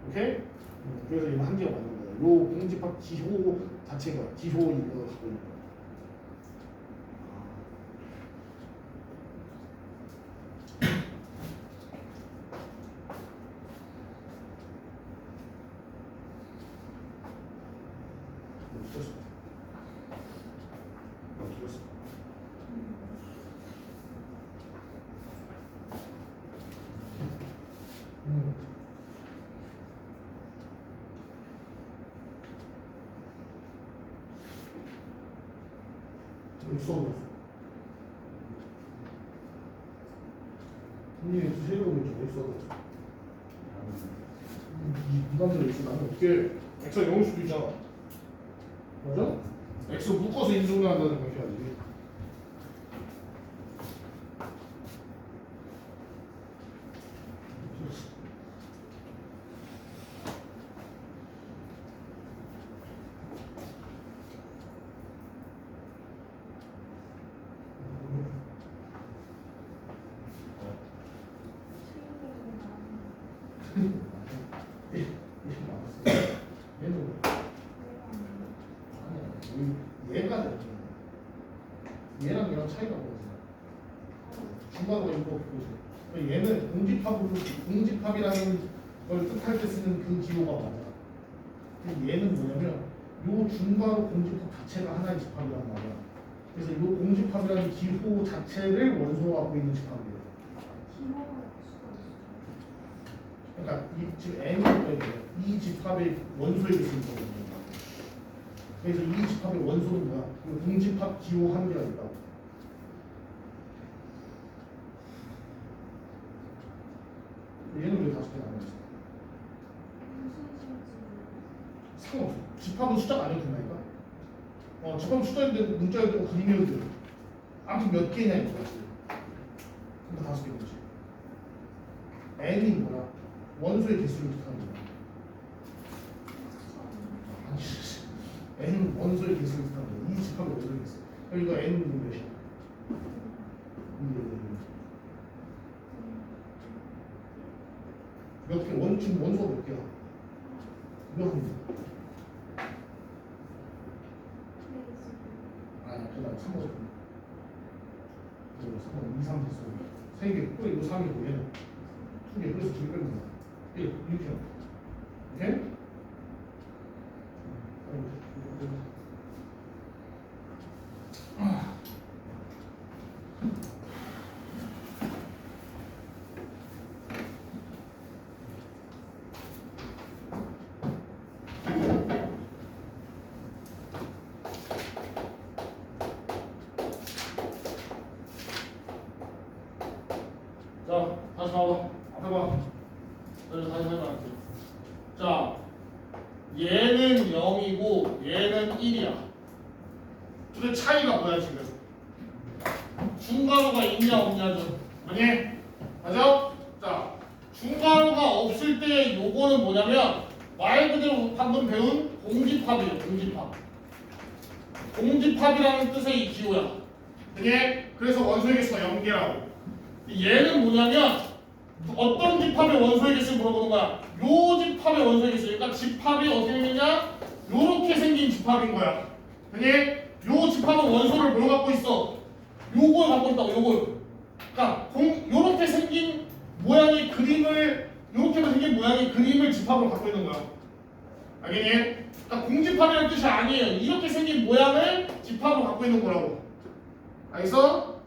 오케이? 그래서 얘는 한계가 맞는 거야. 요 공집합 기호 자체가 기호 이거 갖고 있는 거야. 수업을 형님이 두세로 좀 수업을 이 남자가 있어. 나는 어떻게 X가 0일 수도 있잖아. 맞아? X 묶어서 인수분해 한다는 거 해야지. 얘가 얘랑 얘랑 차이가 뭐지? 중괄호가 있고 없고. 얘는 공집합이라는 걸 뜻할 때 쓰는 그 기호가 맞아. 근데 얘는 뭐냐면 요 중괄호 공집합 자체가 하나의 집합이란 말이야. 그래서 요 공집합이라는 기호 자체를 원소로 갖고 있는 집합이에요. 그러니까 지금 N이 이 집합의 원소에 있는 거거든요. 그래서 이 집합의 원소는 뭐야? 공집합 기호 한 개가 있다고. 얘는 왜 5개 나눠있어? 상관없어. 집합은 숫자가 아니어도 된다니까? 집합은 숫자인데 문자여도 되고 그림이어도 되고 아무튼 몇 개냐 이거야 지금. 그러니까 5개 거지. N이 뭐야? 원소의 개수를 뜻하는 거야. N은 원소의 개수를 뜻하는 거야. 이 집합의 원소의 개수. 그러니까 N은 몇이야? 몇 개? 지금 원소가 몇 개야? 몇 개? 아니, 그다음 3번. 3번 2, 3, 4, 3개. 또 이거 3이고 얘는 2개. 그래서 2개 빼는 거야. 1, 이렇게. 오케이? 자, 다시 봐봐. 앞에 봐. 다시 해봐. 자, 얘는 0이고 얘는 1이야. 됐죠? 자, 중괄호가 없을 때 요거는 뭐냐면 말 그대로 방금 배운 공집합이에요. 공집합. 공집합이라는 뜻의 이 기호야. 이게 그래서 원소의 개수가 0개라고. 얘는 뭐냐면 어떤 집합의 원소의 개수를 물어보는 거야. 요 집합의 원소의 개수. 그러니까 집합이 어떻게 생겼냐? 요렇게 생긴 집합인 거야. 이게 요 집합은 원소를 뭘 갖고 있어? 요걸 갖고 있다고. 요걸. 그러니까 요렇게 생긴 모양의 그림을 요렇게 생긴 모양의 그림을 집합으로 갖고 있는 거야. 알겠니? 그러니까 공집합이라는 뜻이 아니에요. 이렇게 생긴 모양을 집합으로 갖고 있는 거라고. 알겠어?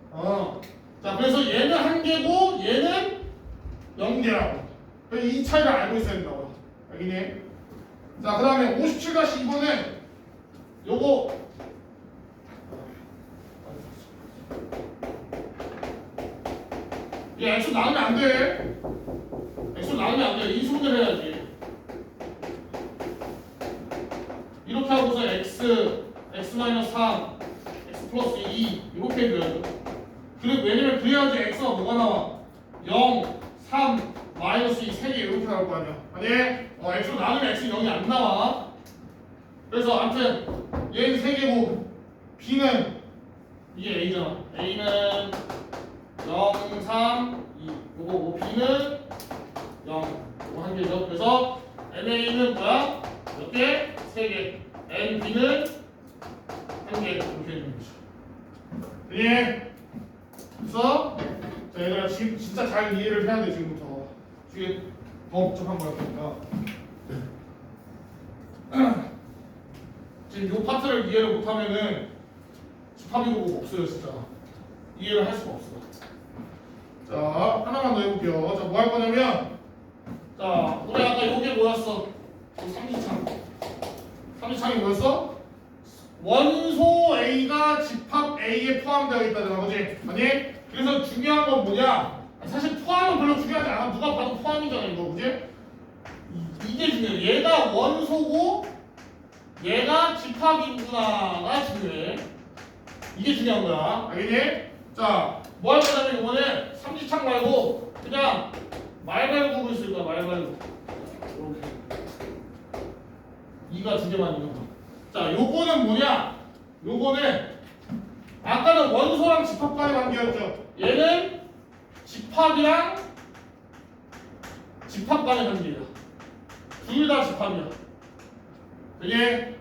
자, 그래서 얘는 한 개고 얘는 0개라고. 그래서 이 차이를 알고 있어야 된다고. 알겠니? 자, 그 다음에 57-2번은 요거 얘 X 나누면 안 돼. X 나누면 안 돼. 인수분해를 해야지. 이렇게 하고서 X, X-3, X 플러스 2 이렇게 해줘야죠. 그래, 왜냐면 그래야지 X가 뭐가 나와? 0, 3, 마이너스 2, 3개 이렇게 나올 거 아니야. 만약에 X로 나누면 X는 0이 안 나와. 그래서 아무튼 얘는 3개고 B는 이게 A잖아. A는 0, 3, 2 요거고 B는 0 요거 한 개죠. 그래서 NA는 뭐야? 몇 개? 3개. NB는 한 개. 이렇게 해주는 거죠. 예. 그래서 자, 얘들아 지금 진짜 잘 이해를 해야 돼. 지금부터. 뒤에 더 복잡한 거야. 그러니까 지금 요 파트를 이해를 못하면은 집합이고 뭐가 없어요. 진짜 이해를 할 수가 없어. 자, 하나만 더 해볼게요. 자, 뭐 할 거냐면, 자, 우리 아까 요게 뭐였어? 삼지창이 뭐였어? 원소 A가 집합 A에 포함되어 있다잖아, 그지? 아니? 그래서 중요한 건 뭐냐? 사실 포함은 별로 중요하지 않아. 누가 봐도 포함이잖아, 이거, 그지? 이게 중요해. 얘가 원소고, 얘가 집합이구나가 중요해. 이게 중요한 거야. 알겠니? 자, 뭐 할 거냐면 이번에 삼지창 말고 그냥 말발굽을 쓸 거야. 말발굽. 이렇게 2가 두 개만 있는 거. 자, 요거는 뭐냐? 요거는 아까는 원소랑 집합 간의 관계였죠. 얘는 집합이랑 집합 간의 관계야. 둘 다 집합이야. 되게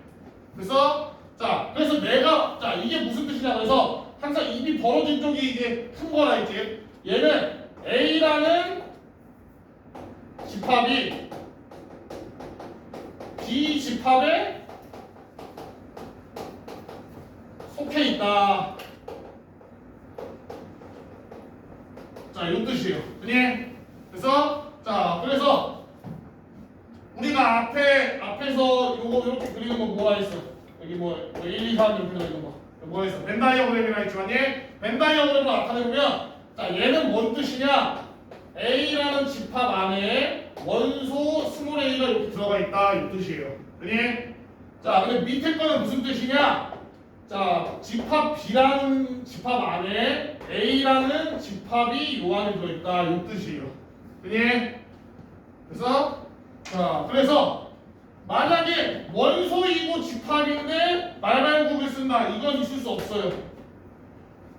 그래서 자, 그래서 내가 자 이게 무슨 뜻이냐 그래서 항상 입이 벌어진 쪽이 이제 큰 거라 이제 얘는 A라는 집합이 B 집합에 속해 있다. 자, 이 뜻이에요. 그니? 그래서 자, 그래서 우리가 앞에서 요거 이렇게 그리는 거 뭐가 있어? 여기 뭐 1, 2, 3 이렇게 그리는 거 뭐가 있어? 벤 다이어그램이라 있지만 벤 다이어그램으로 나타내보면 자, 얘는 뭔 뜻이냐? A라는 집합 안에 원소 스몰 A가 이렇게 들어가 있다 이 뜻이에요. 그니? 자, 근데 밑에 거는 무슨 뜻이냐? 자, 집합 B라는 집합 안에 A라는 집합이 요 안에 들어있다 이 뜻이에요. 그니? 그래서 자, 그래서 만약에 원소이고 집합인데 말발굽을 쓴다. 이건 있을 수 없어요.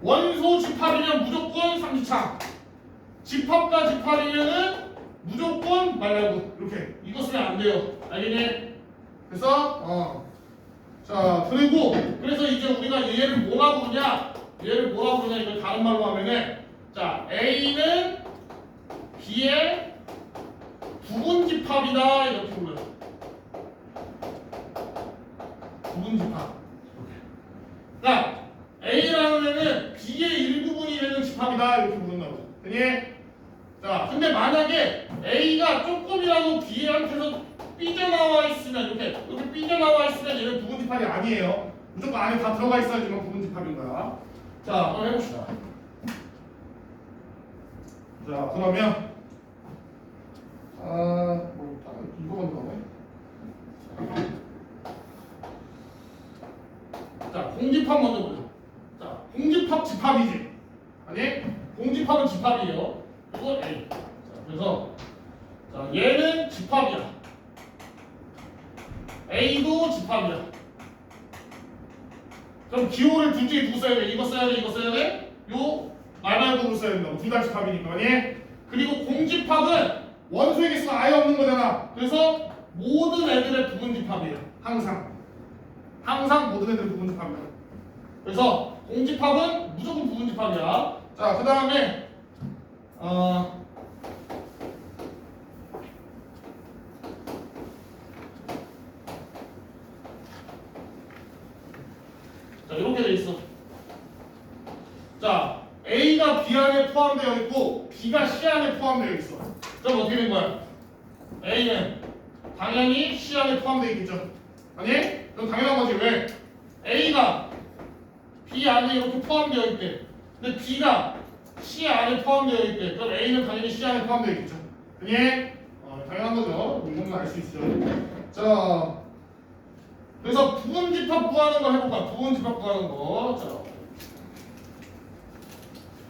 원소 집합이면 무조건 삼지창. 집합과 집합이면은 무조건 말발굽. 이렇게 이거 쓰면 안 돼요. 알겠니? 그래서 자, 그리고 그래서 이제 우리가 얘를 뭐라고 부르냐? 얘를 뭐라고 부르냐? 이걸 다른 말로 하면은 자, A는 B의 부분 집합이다 이렇게 불러요. 부분 집합. 그러니까 A라는 애는 B의 일부분이 되는 집합이다 이렇게 부른다고. 그니? 자, 근데 만약에 A가 조금이라도 B한테서 삐져나와 있으면 이렇게 삐져나와 있으면 얘는 부분 집합이 아니에요. 무조건 안에 다 들어가 있어야지만 부분 집합인 거야. 자, 한번 해봅시다. 자, 그러면 뭐 이거 먼저 가네. 자, 공집합 먼저 보자. 자, 공집합 집합이지. 아니? 공집합은 집합이에요. 이거 A. 그래서 자, 얘는 집합이야. A도 집합이야. 그럼 기호를 둘 중에 누구 써야 돼? 이거 써야 돼? 이거 써야 돼? 요 말말고로 써야 된다고. 둘 다 집합이니까. 아니? 그리고 공집합은 원소의 개수가 아예 없는 거잖아. 그래서 모든 애들의 부분 집합이에요. 항상. 항상 모든 애들의 부분 집합이야. 그래서 공집합은 무조건 부분 집합이야. 자, 그 다음에 자, 이렇게 돼 있어. 자, A가 B 안에 포함되어 있고 B가 C 안에 포함되어 있어. 그럼 어떻게 된 거야? A는 당연히 C 안에 포함되어 있겠죠. 아니? 그럼 당연한 거지. 왜? A가 B 안에 이렇게 포함되어 있대. 근데 B가 C 안에 포함되어 있대. 그럼 A는 당연히 C 안에 포함되어 있겠죠. 아니? 당연한 거죠. 이 정도는 알 수 있죠. 자, 그래서 부분집합 구하는 거 해볼까? 부분집합 구하는 거.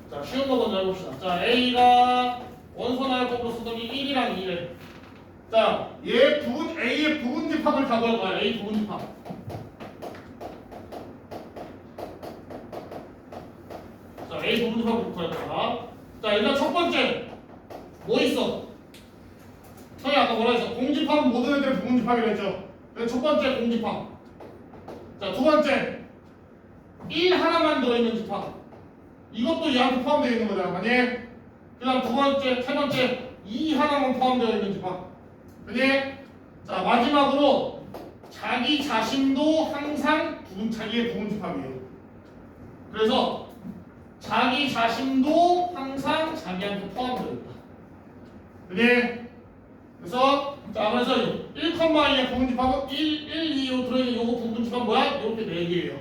자, 쉬운 거 먼저 해봅시다. 자, A가 원소나열법으로 쓰더니 1이랑 2래. 자, A의 부분집합을 다 구할 거야. A 부분집합. 자, A 부분집합을 구할 거야. 자, 일단 첫 번째 뭐 있어? 형이 아까 뭐라 했어? 공집합은 모든 애들의 부분집합이라 했죠. 그래서 첫 번째 공집합. 자, 두 번째 1 하나만 들어있는 집합. 이것도 얘한테 포함되어 있는 거잖아. 아니? 그 다음 두 번째, 세 번째 2 하나만 포함되어 있는 집합. 아니? 자, 마지막으로 자기 자신도 항상 자기의 부분집합이에요. 그래서 자기 자신도 항상 자기한테 포함되어 있다. 아니? 그래서 자, 그래서 1,2의 부분집합은 1, 2로 들어있는 요거 부분집합 뭐야? 이렇게 4개예요.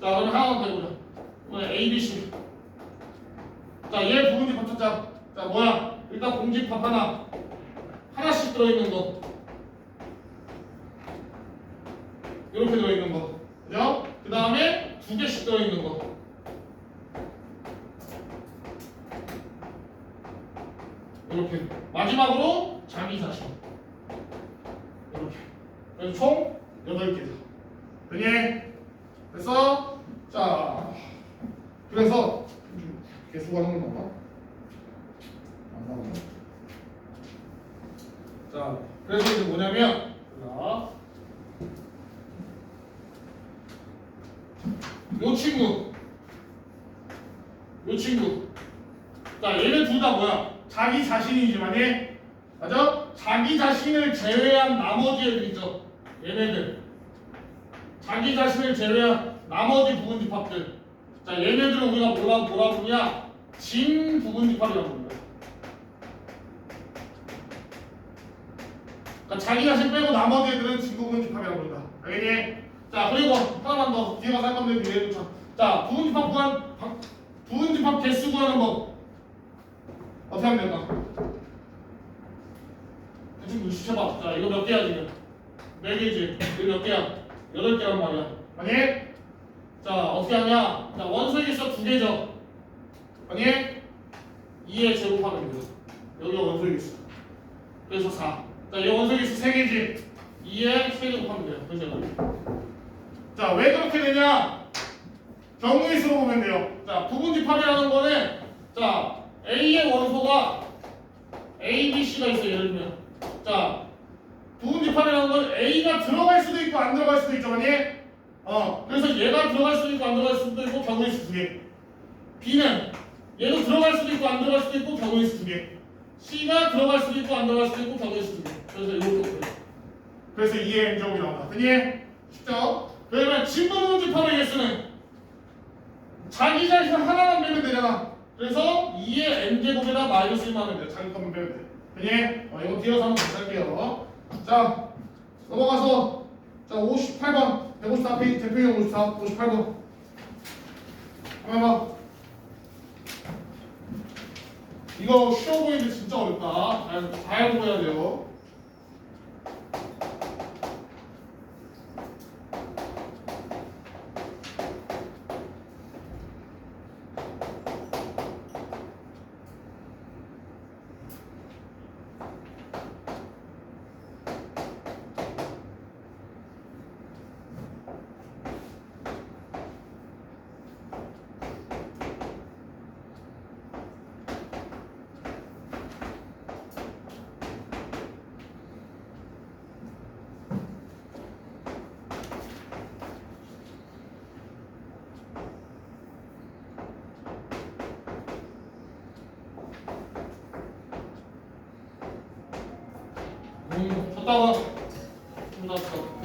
자, 그럼 하나만 더 해보자. 뭐야? A, B, C. 자, 얘 부분집합 찾자. 자, 뭐야? 일단 공집합 하나씩 들어있는 거. 이렇게 들어있는 거. 그죠? 그 다음에 2개씩 들어있는 거. 이렇게. 마지막으로 자기 자신. 이렇게. 그래서 총 8개죠. 되니? 그래서 자, 그래서 개수가 하는 건 나와? 안 나오네. 자, 그래서 이제 뭐냐면 자, 요 친구. 자, 얘네 둘 다 뭐야? 자기 자신이지만 얘 맞아? 자기 자신을 제외한 나머지 애들 있죠. 얘네들. 자기 자신을 제외한 나머지 부분집합들. 자, 얘네들은 우리가 뭐라 부르냐? 진 부분집합이라고 부른다. 그러니까 자기 자신 빼고 나머지 애들은 진 부분집합이라고 부른다. 알겠니? 자, 그리고 하나만 더 뒤에 가서 할 건데 이해해줘. 자, 부분집합 개수 구하는 법 어떻게 하면 될까? 대충 눈치채봐. 자, 이거 몇 개야 지금? 4개지. 이거 몇 개야? 8개란 말이야. 아니? 자, 어떻게 하냐? 자, 원소의 개수가 2개죠. 아니? 2에 제곱하면 돼요. 여기가 원소의 개수. 그래서 4. 자, 이 원소의 개수 3개지. 2에 3제곱하면 돼요. 그죠? 자, 왜 그렇게 되냐? 경우의 수로 보면 돼요. 자, 부분집합이라는 거는 자, A의 원소가 A, B, C가 있어요. 예를 들면. 자, 부분집합이라는 건 A가 들어갈 수도 있고 안 들어갈 수도 있죠. 아니? 그래서 얘가 들어갈 수도 있고 안 들어갈 수도 있고 경우의 수 2개. B는 얘도 들어갈 수도 있고 안 들어갈 수도 있고 경우의 수 2개. C가 들어갈 수도 있고 안 들어갈 수도 있고 경우의 수 2개. 그래서 이렇게 돼요. 그래서 2의 N제곱이 나온다. 되니? 쉽죠? 그러면 진부분집합의 개수는 자기 자신 하나만 빼면 되잖아. 그래서 2의 N제곱에다 마이너스 1만 하면 돼. 자기 것만 빼면 돼. 되니? 이거 뒤에서 한번 다시 할게요. 자, 넘어가서 자 58번 154페이지 대표형 58번 한번 해봐. 이거 쉬워 보이는데 진짜 어렵다. 잘 해보고 해야 돼요. 없다가 끝났어.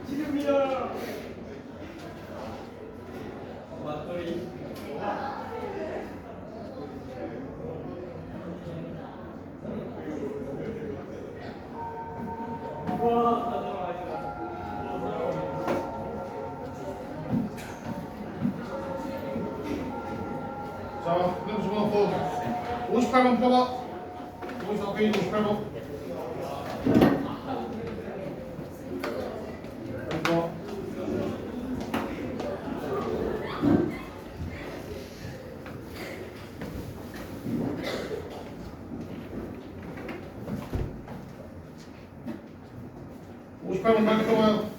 지금이야. 맞더리. 와. 58번 펴봐. 여기서 페이지 58번. 이거. (58번) 많이 펴봐요.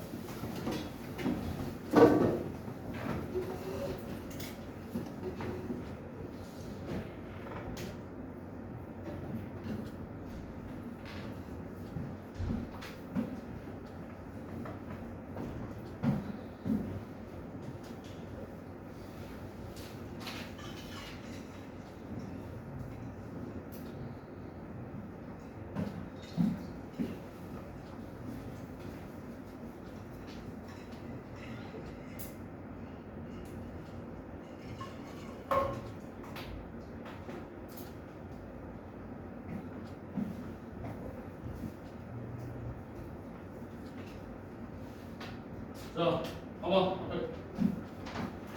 자, 봐봐. 앞에.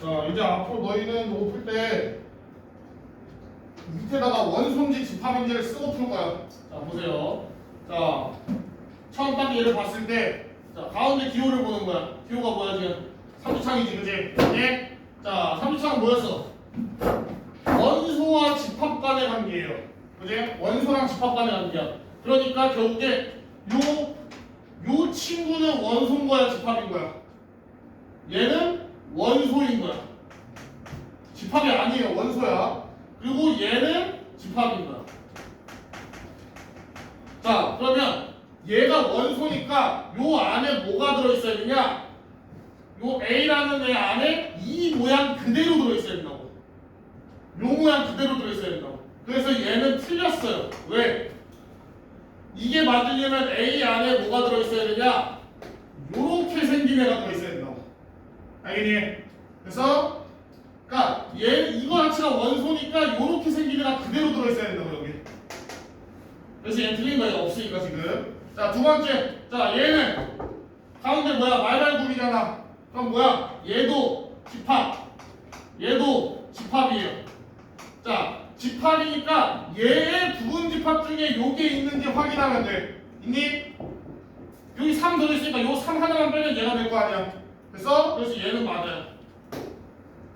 자, 이제 앞으로 너희는 이거 풀 때 밑에다가 원소인지 집합인지를 쓰고 풀 거야. 자, 보세요. 자, 처음 딱 얘를 봤을 때, 자, 가운데 기호를 보는 거야. 기호가 뭐야, 지금? 삼주창이지, 그지? 예? 자, 삼주창은 뭐였어? 원소와 집합 간의 관계예요. 그지? 원소랑 집합 간의 관계야. 그러니까 결국에 요 친구는 원소인 거야, 집합인 거야? 얘는 원소인 거야. 집합이 아니에요. 원소야. 그리고 얘는 집합인 거야. 자, 그러면 얘가 원소니까 요 안에 뭐가 들어있어야 되냐? 요 A라는 애 안에 이 모양 그대로 들어있어야 된다고. 요 모양 그대로 들어있어야 된다고. 그래서 얘는 틀렸어요. 왜? 이게 맞으려면 A 안에 뭐가 들어있어야 되냐? 요렇게 생긴 애가 들어있어야 된다고. 알겠니? 그래서 그러니까 얘 이거 자체가 원소니까 요렇게 생긴 애가 그대로 들어있어야 된다고 여기. 그래서 얘는 틀린 거예요. 없으니까 지금. 자, 두 번째. 자, 얘는 가운데 뭐야? 말발굽이잖아. 그럼 뭐야? 얘도 집합. 얘도 집합이에요. 자, 집합이니까 얘의 부분 집합 중에 요게 있는지 확인하면 돼. 있니? 여기 3 들어있으니까 요 3 하나만 빼면 얘가 될 거 아니야. 그래서 얘는 맞아요.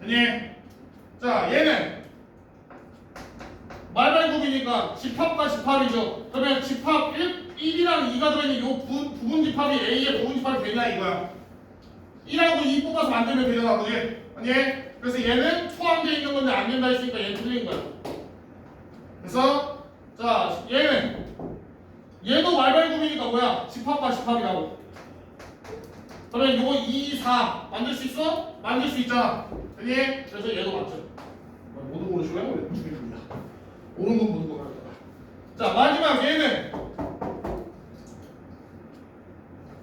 됐니? 자, 얘는 말발굽이니까 집합과 집합이죠. 그러면 집합 1이랑 2가 들어있는 요 부분 집합이 A의 부분 집합이 되냐 이거야. 1하고 2 뽑아서 만들면 되잖아, 그지? 아니? 그래서 얘는 포함되어 있는 건데 안 된다 했으니까 얘는 틀린 거야. 그래서 자, 얘도 말발굽이니까 뭐야? 집합과 집합이라고. 그러면 요거 2, 4 만들 수 있어? 만들 수 있잖아. 그니? 그래서 얘도 맞죠. 모두 고르시고요. 왜 중요합니다. 오는 건 모두 고르라. 자, 마지막 얘는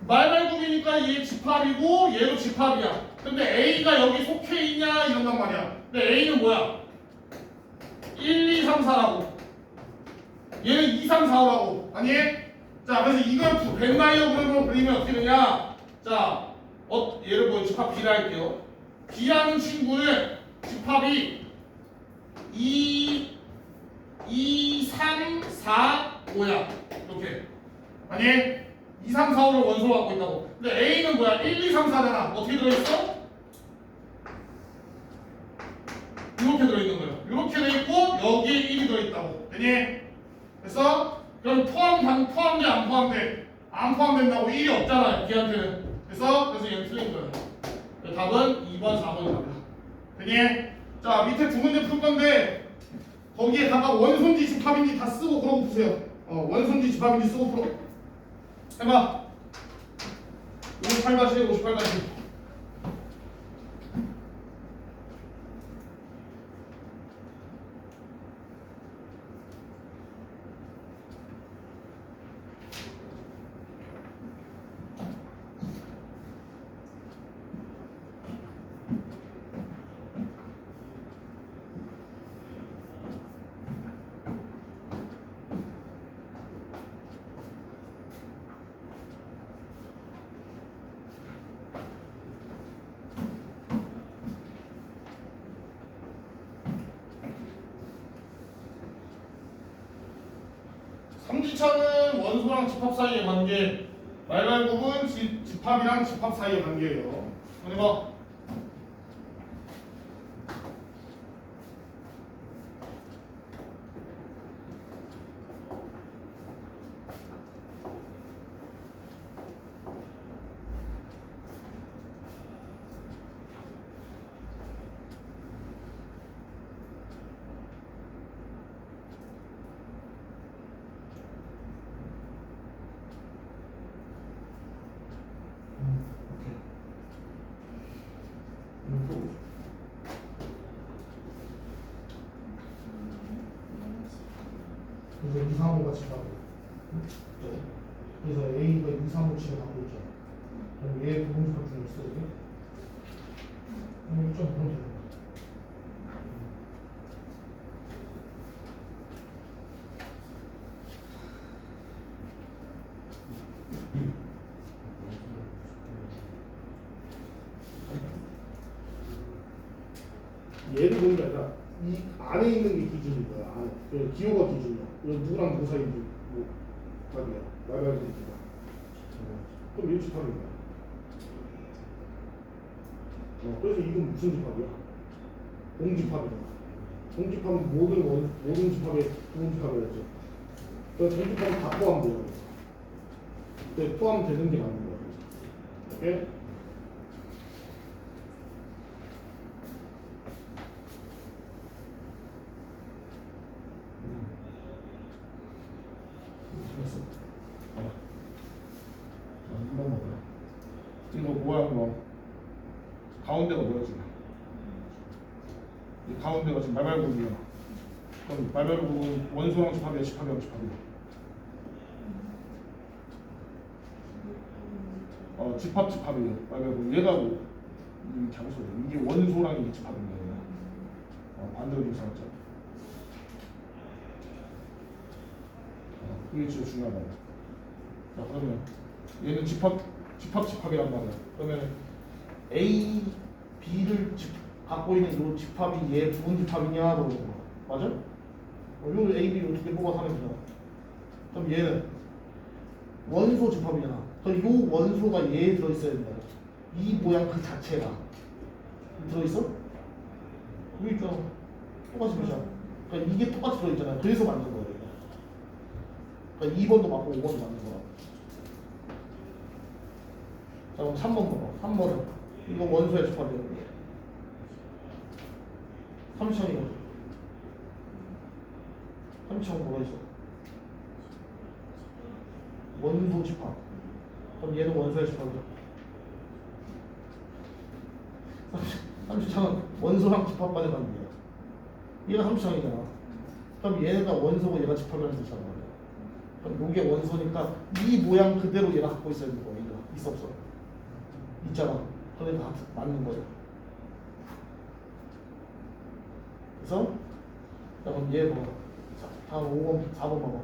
말발굽이니까 얘 집합이고 얘도 집합이야. 근데 A가 여기 속해 있냐 이런단 말이야. 근데 A는 뭐야? 1, 2, 3, 4라고. 얘는 2, 3, 4, 5라고. 아니? 자, 그래서 이걸 벤 다이어그램으로 그리면 어떻게 되냐? 자, 얘를 뭐 집합 B라 할게요. B라는 친구는 집합이 2, 3, 4, 5야. 이렇게. 아니? 2, 3, 4, 5를 원소로 갖고 있다고. 근데 A는 뭐야? 1, 2, 3, 4잖아. 어떻게 들어있어? 이렇게 들어있는 거예요. 이렇게 돼있고 여기에 1이 들어있다고. 되니? 그래서 그럼 포함돼 안 포함돼? 안 포함된다고. 1이 없잖아요. 걔한테는. 그래서 얘는 틀린 거예요. 답은 2번, 4번이 답이야. 되니? 자, 밑에 두 문제 풀 건데 거기에다가 원소인지 집합인지 다 쓰고 그러고 푸세요. 원소인지 집합인지 쓰고 풀어. 해봐. 58가지, 58가지. 공지차는 원소랑 집합 사이의 관계, 말발굽은 집합이랑 집합 사이의 관계예요. 그리고 오케이. 또. 그래서 2, 3, 5가 집합이야. 그래서 A가 2, 3, 5 치를 갖고 있잖아. 그럼 얘 부분집합 중에 있어 이게? 그럼 1점 보면 되는 거야. 얘를 보는 게 아니라 이 안에 있는 게 기준인 거야. 안에. 그 기호가 기준이야. 그래서 누구랑 누구 사이 뭐 답이야. 말발이 되니까. 그럼 얘 집합인 거야. 그래서 이건 무슨 집합이야? 공집합이잖아. 공집합은 모든 집합의 공집합이었죠. 그래서 공집합은 다 포함돼요. 그때 포함되는 게 맞는 거야. 오케이? 됐어. 이건 뭐야? 이거 뭐야 뭐 가운데가 뭐야 지금? 이 가운데가 지금 말발굽이야. 그럼 말발굽은 원소랑 집합이야, 집합이랑 집합이야. 집합이에요. 말발굽. 얘가 뭐 잘못 썼네. 이게 원소랑 이게 집합인 거예요. 반대로 좀 써놨죠. 그게 진짜 중요하다. 자 그러면 얘는 집합이란 말이야. 그러면 A, B를 갖고 있는 이 집합이 얘 부분 집합이냐 그러는 거야. 맞아? 요 A, B를 어떻게 뽑아서 하면 되잖아. 그럼 얘는 원소 집합이잖아. 그럼 요 원소가 얘에 들어있어야 된다. 이 모양 그 자체가 들어있어? 여기 있잖아. 똑같이 보자. 그러니까 이게 똑같이 들어있잖아. 그래서 만든 거야. 그러니까 2번도 맞고 5번도 맞는 거야. 자 그럼 3번 봐봐. 3번은 이거 원소의 집합이야. 3차이거든. 3차는 뭐가 있어? 원소 집합. 그럼 얘는 원소의 집합이야. 30차는 원소랑 집합까지 가는 거야. 얘가 3차이잖아. 그럼 얘가 원소고 얘가 집합이라는 뜻이란 말이야. 그럼 이게 원소니까 이 모양 그대로 얘가 갖고 있어야 되는 거야. 이거 있어 없어? 있잖아. 그러니까 맞는 거야. 그래서 자 그럼 얘 봐봐. 다음 5번, 4번 봐봐.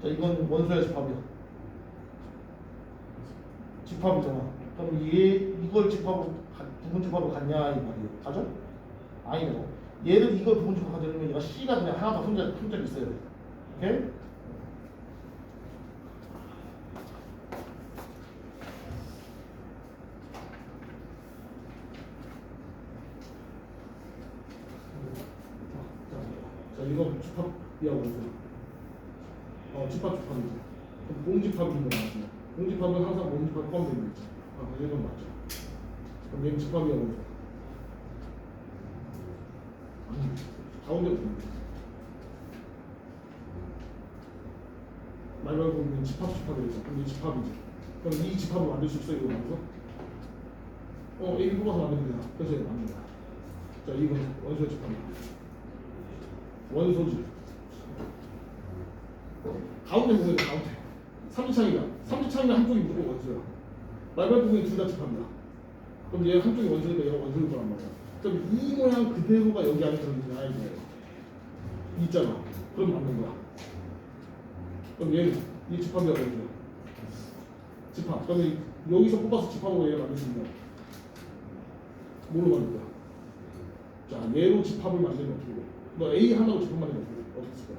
자 이건 원소의 집합이야. 집합이잖아. 그럼 이걸 집합으로 부분 집합으로 갔냐 이 말이야. 가죠? 아니죠. 얘를 이걸 부분 집합 가져려면 얘가 C가 그냥 하나 더 손잡이 있어야 돼. 오케이? 자 이거 집합이야 원소. 집합이지. 그럼 공집합인 거 맞지? 공집합은 항상 공집합 포함되어 있지. 얘는 맞죠. 그럼 얘는 집합이야 원소. 아니 가운데 보면 말발굽은 집합이죠. 그럼 이 집합이지. 그럼 이 집합을 만들 수 있어 이거 만들어서? A 뽑아서 만들면 되나? 그래서 얘 만든 거야. 자 이건 원소의 집합이야. 원소지. 가운데 보면 가운데. 삼지창이다. 삼지창이면 한쪽이 무조건 원소야. 말발굽은 둘 다 집합이야. 그럼 얘 한쪽이 원소니까 얘가 원소일 거란 말이야. 그럼 이 모양 그대로가 여기 안에 들어있냐 이거예요. 있잖아. 그럼 맞는 거야. 그럼 얘는 이 집합이라고 해줘요. 집합. 그러면 여기서 뽑아서 집합으로 얘를 만들 수 있는 거야. 뭐로 만들 거야? 자, 얘로 집합을 만들면 어떻게 돼? 너 A 하나로 집합 만들면 어떻게 쓸 거야?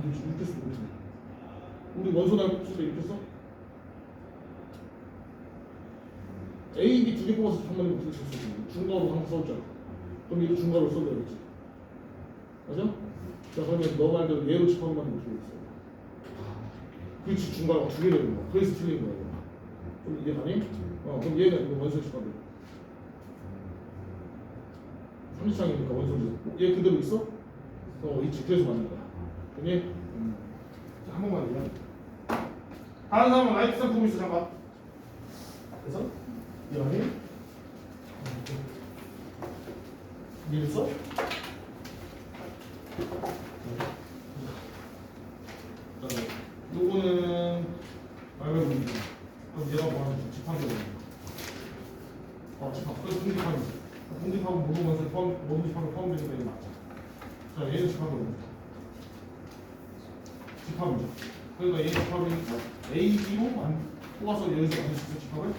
안 되지. 이렇게 쓰면 되지. 우리 원소 나올 때 이렇게 써? A, B 두 개 뽑아서 정말 어떻게 쓸 수 있는 중괄호 항상 써줬잖아. 그럼 이거 중괄호 써줘야겠지. 맞아? 자 그러면 너 말대로 얘로 집합만 어떻게 있어? 그렇지 중괄호가 두 개 되는 거야. 그래서 틀린 거야. 이거. 좀 이해 가니? 그럼 얘가 이거 원소 집합이야. 3지창이니까 원소지. 얘 그대로 있어? 있지. 그래서 맞는 거야. 그니? 자, 한 번만 얘기해. 다른 사람은 라이트 샘플 있어 잠깐. 그래서 이해가니? 이해했어? 요거는 말별 문제. 그럼 얘가 뭐하는 집합이 되는 거야. 집합. 그래서 공집합이 있어. 공집합은 모든 것을 모든 집합을 포함되니까 이게 맞죠. 자, 얘는 집합이 되는 거야. 집합이죠. 그러니까 얘 집합이니까 A, B로 뽑아서 여기서 만들 수 있어 집합을?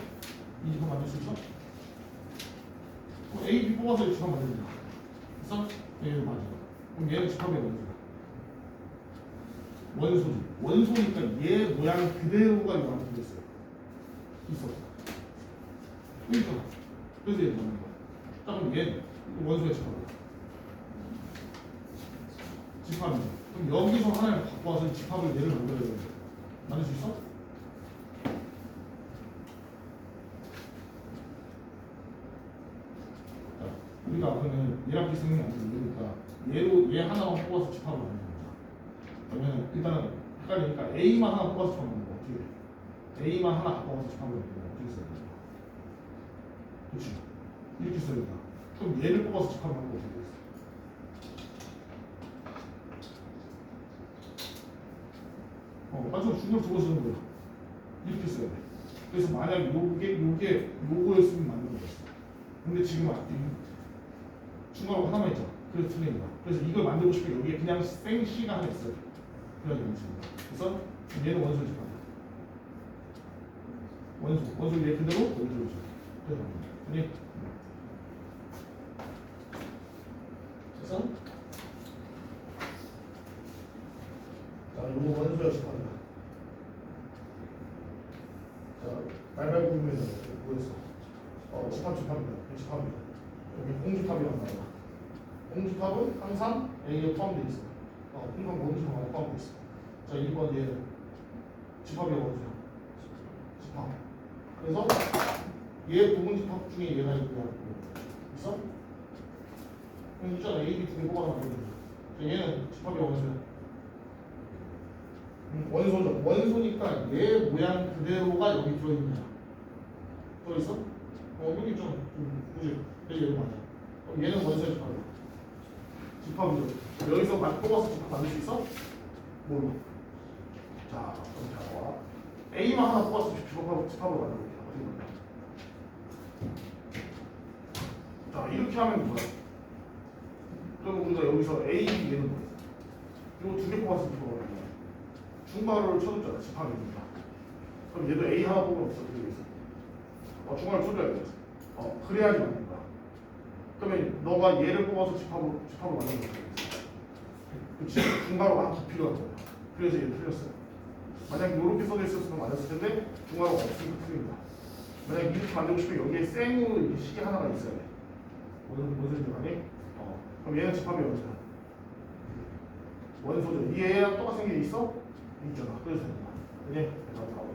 이 집합 만들 수 있어? 그럼 A, B 뽑아서 이 집합 만들면 돼. 됐어? 얘는 맞아. 그럼 얘는 집합이 원소야. 원소지. 원소니까 얘 모양 그대로가 이거 안에 들어있어요. 있어. 있잖아. 그래서 얘 맞는 거야. 자 그럼 얘는 원소의 집합이야. 집합이죠. 그럼 여기서 하나를 갖고 와서 집합을 얘를 만들어야 되는데 만들 수 있어? 우리가 그러면 얘랑 비슷한 게 아니니까 얘로 얘 하나만 뽑아서 집합을 만드는 거야. 그러면 일단은 헷갈리니까 A만 하나 뽑아서 집합을 만드는 거 어떻게 돼? A만 하나 갖고 와서 집합을 만드는 거 어떻게 써야 돼? 그렇지. 이렇게 써야 된다. 그럼 얘를 뽑아서 집합을 만드는 거 어떻게 돼? 마지막 중괄호 두고 쓰는 거야. 이렇게 써야 돼. 그래서 만약 요거였으면 맞는 거였어. 근데 지금 중괄호 하나만 있잖아. 그래서 틀린 거야. 그래서 이걸 만들고 싶으면 여기에 그냥 생 C가 하나 있어야 돼. 그래야지 원소입니다. 그래서 얘는 원소 집합이야. 원소 얘 그대로 여기 들어오죠. 그래서 아니 그래서 자, 요거 원소야 집합이야. 자, 말발 구분에서 뭐였어? 집합입니다. 집합입니다. 여기 공집합이란 말이야. 공집합은 항상 A에 포함되어 있어. 항상 모든 집합에 포함되어 있어. 자, 1번 얘는 집합이야, 원소야. 집합. 그래서 얘 부분 집합 중에 얘가 있어? 그럼 있잖아. A, B 두 개 뽑아서 만들면 돼. 얘는 집합이야, 원소야. 원소죠. 원소니까 얘 모양 그대로가 여기 들어있는 거야. 들어있어? 여기 좀 그지? 그래서 얘도 맞아. 그럼 얘는 원소의 집합이야. 집합이죠. 여기서 뽑아서 집합 만들 수 있어? 뭘로? 자, 그럼 잘 봐. A만 하나 뽑아서 집합을 만들어볼게. 어떻게 만들어? 자, 이렇게 하면 뭐야? 그럼 우리가 여기서 A, B 얘는 뭐야? 이거 두 개 뽑아서 집합을 만들어. 중괄호를 쳐줬잖아. 집합이니까. 그럼 얘도 A 하나 뽑으면 없어. 그게 있어. 중괄호 쳐줘야 돼. 그래야지 맞는 거야. 그러면 너가 얘를 뽑아서 집합을 만드는 거야. 그치? 중괄호가 하나 더 필요한 거야. 그래서 얘 틀렸어요. 만약 이렇게 써져 있었으면 맞았을 텐데 중괄호가 없으니까 틀립니다. 만약 이렇게 만들고 싶으면 여기에 생으로 이렇게 시계 하나가 있어야 돼. 무슨 소리인지 아니? 그럼 얘는 집합이 원소야. 원소죠. 얘랑 똑같은 게 있어? 있잖아. 그래서 됩니다. 그지? 그래서 나와요.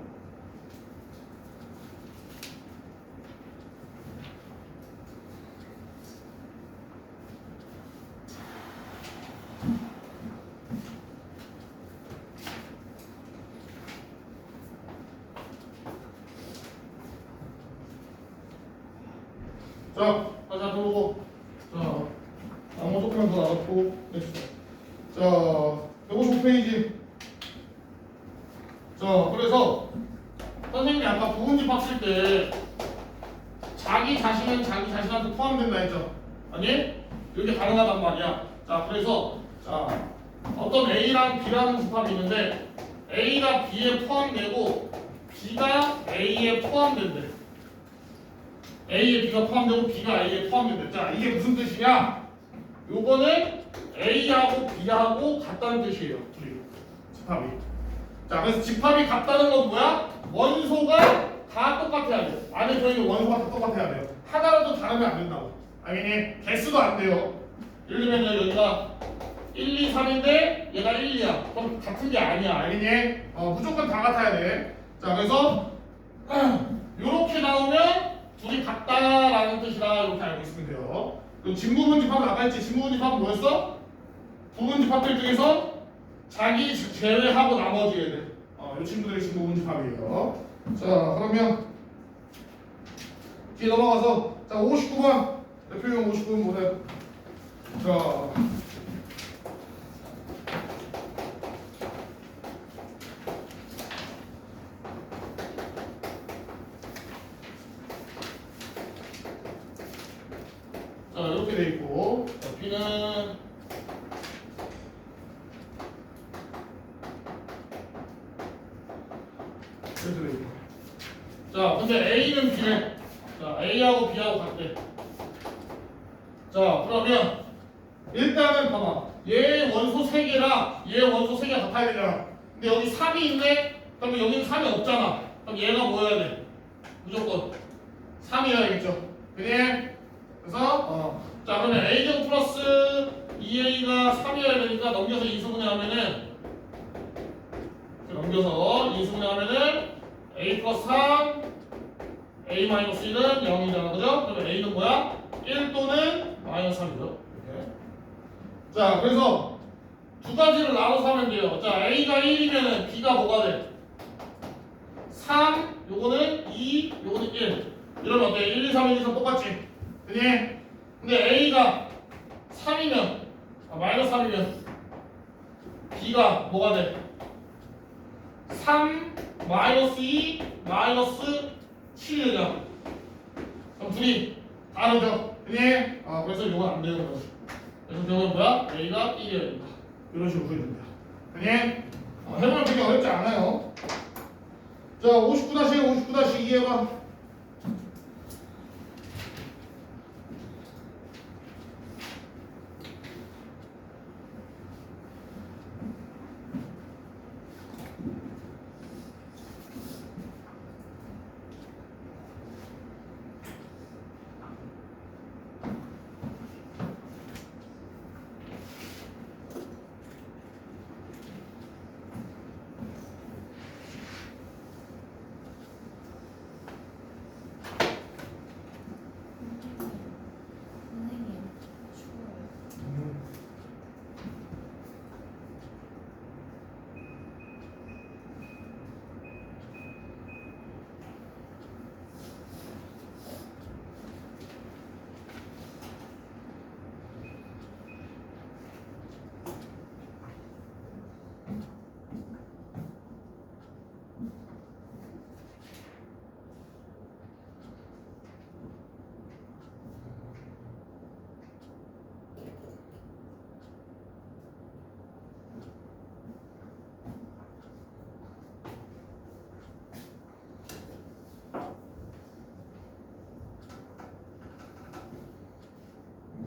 자, 다시 들어오고. 자, 나머지 조금만 더 나왔고. 넥스트. 자, 155페이지. 자, 그래서 선생님이 아까 부분집합 쓸 때 자기 자신은 자기 자신한테 포함된다 했죠? 아니? 이게 가능하단 말이야. 자, 그래서 자, 어떤 A랑 B라는 집합이 있는데 A가 B에 포함되고 B가 A에 포함된대. A에 B가 포함되고 B가 A에 포함된대. 자, 이게 무슨 뜻이냐? 요거는 A하고 B하고 같다는 뜻이에요. 둘이. 집합이. 자, 그래서 집합이 같다는 건 뭐야? 원소가 다 똑같아야 돼. 안에 들어있는 원소가 다 똑같아야 돼요. 하나라도 다르면 안 된다고. 아니, 개수도 안 돼요. 예를 들면 여기가 1, 2, 3인데 얘가 1, 2야. 그럼 같은 게 아니야. 알겠니? 무조건 다 같아야 돼. 자, 그래서 이렇게 나오면 둘이 같다라는 뜻이라 이렇게 알고 있으면 돼요. 그리고 진부분 집합은 아까 했지. 진부분 집합은 뭐였어? 부분 집합들 중에서 자기 제외하고 나머지 애들. 이 친구들이 진부분 집합이에요. 자, 그러면 뒤에 넘어가서 자 59번 대표용 59번 보세요. 자. 자, 이렇게 돼 있고, 자, B는 이렇게 돼 있고. 자, 근데 A는 B래. 자, A하고 B하고 같대. 자, 그러면 일단은 봐봐. 얘 원소 3개랑 얘 원소 3개가 같아야 되잖아. 근데 여기 3이 있네? 그러면 여기는 3이 없잖아. 그럼 얘가 뭐여야 돼? 무조건 3이어야겠죠. 그래? 그래서 자, 그러면 A제곱 플러스 2A가 3이어야 되니까 넘겨서 인수분해 하면은 A 플러스 3 A 마이너스 1은 0이잖아. 그죠? 그러면 A는 뭐야? 1 또는 마이너스 3이죠. 이렇게. 자, 그래서 두 가지를 나눠서 하면 돼요. 자, A가 1이면은 B가 뭐가 돼? 3, 요거는 2, 요거는 1. 이러면 어때? 1, 2, 3, 1, 2, 3 똑같지? 그니? 근데 A가 3이면, 마이너스 3이면 B가 뭐가 돼? 3, 마이너스 2, 마이너스 7이냐? 그럼 둘이 다르죠? 그니? 그래서 이건 안 되는 거지. 그래서 결국은 뭐야? A가 1이어야 된다. 이런 식으로 풀어준다. 그니? 해보면 되게 어렵지 않아요. 자, 59-2 해봐. 선생님, 추워요.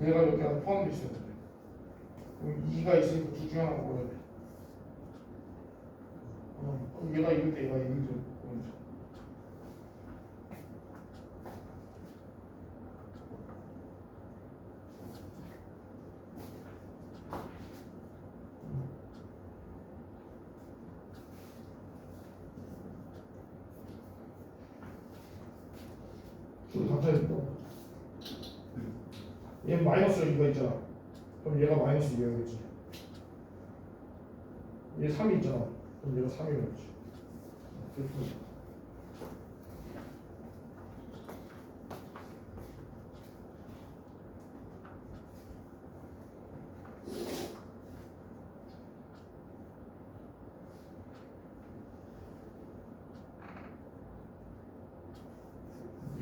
얘가 이렇게 안에 포함되어 있어야 돼. 그럼 2가 있으니까 둘 중에 하나 골라야 돼. 그럼 얘가 있을 때 얘가 있는지 모르죠. 둘 같아야 된다. 얘는 마이너스 여기가 있잖아. 그럼 얘가 마이너스 2여야겠지. 얘 3이 있잖아. 그럼 얘가 3이어야겠지.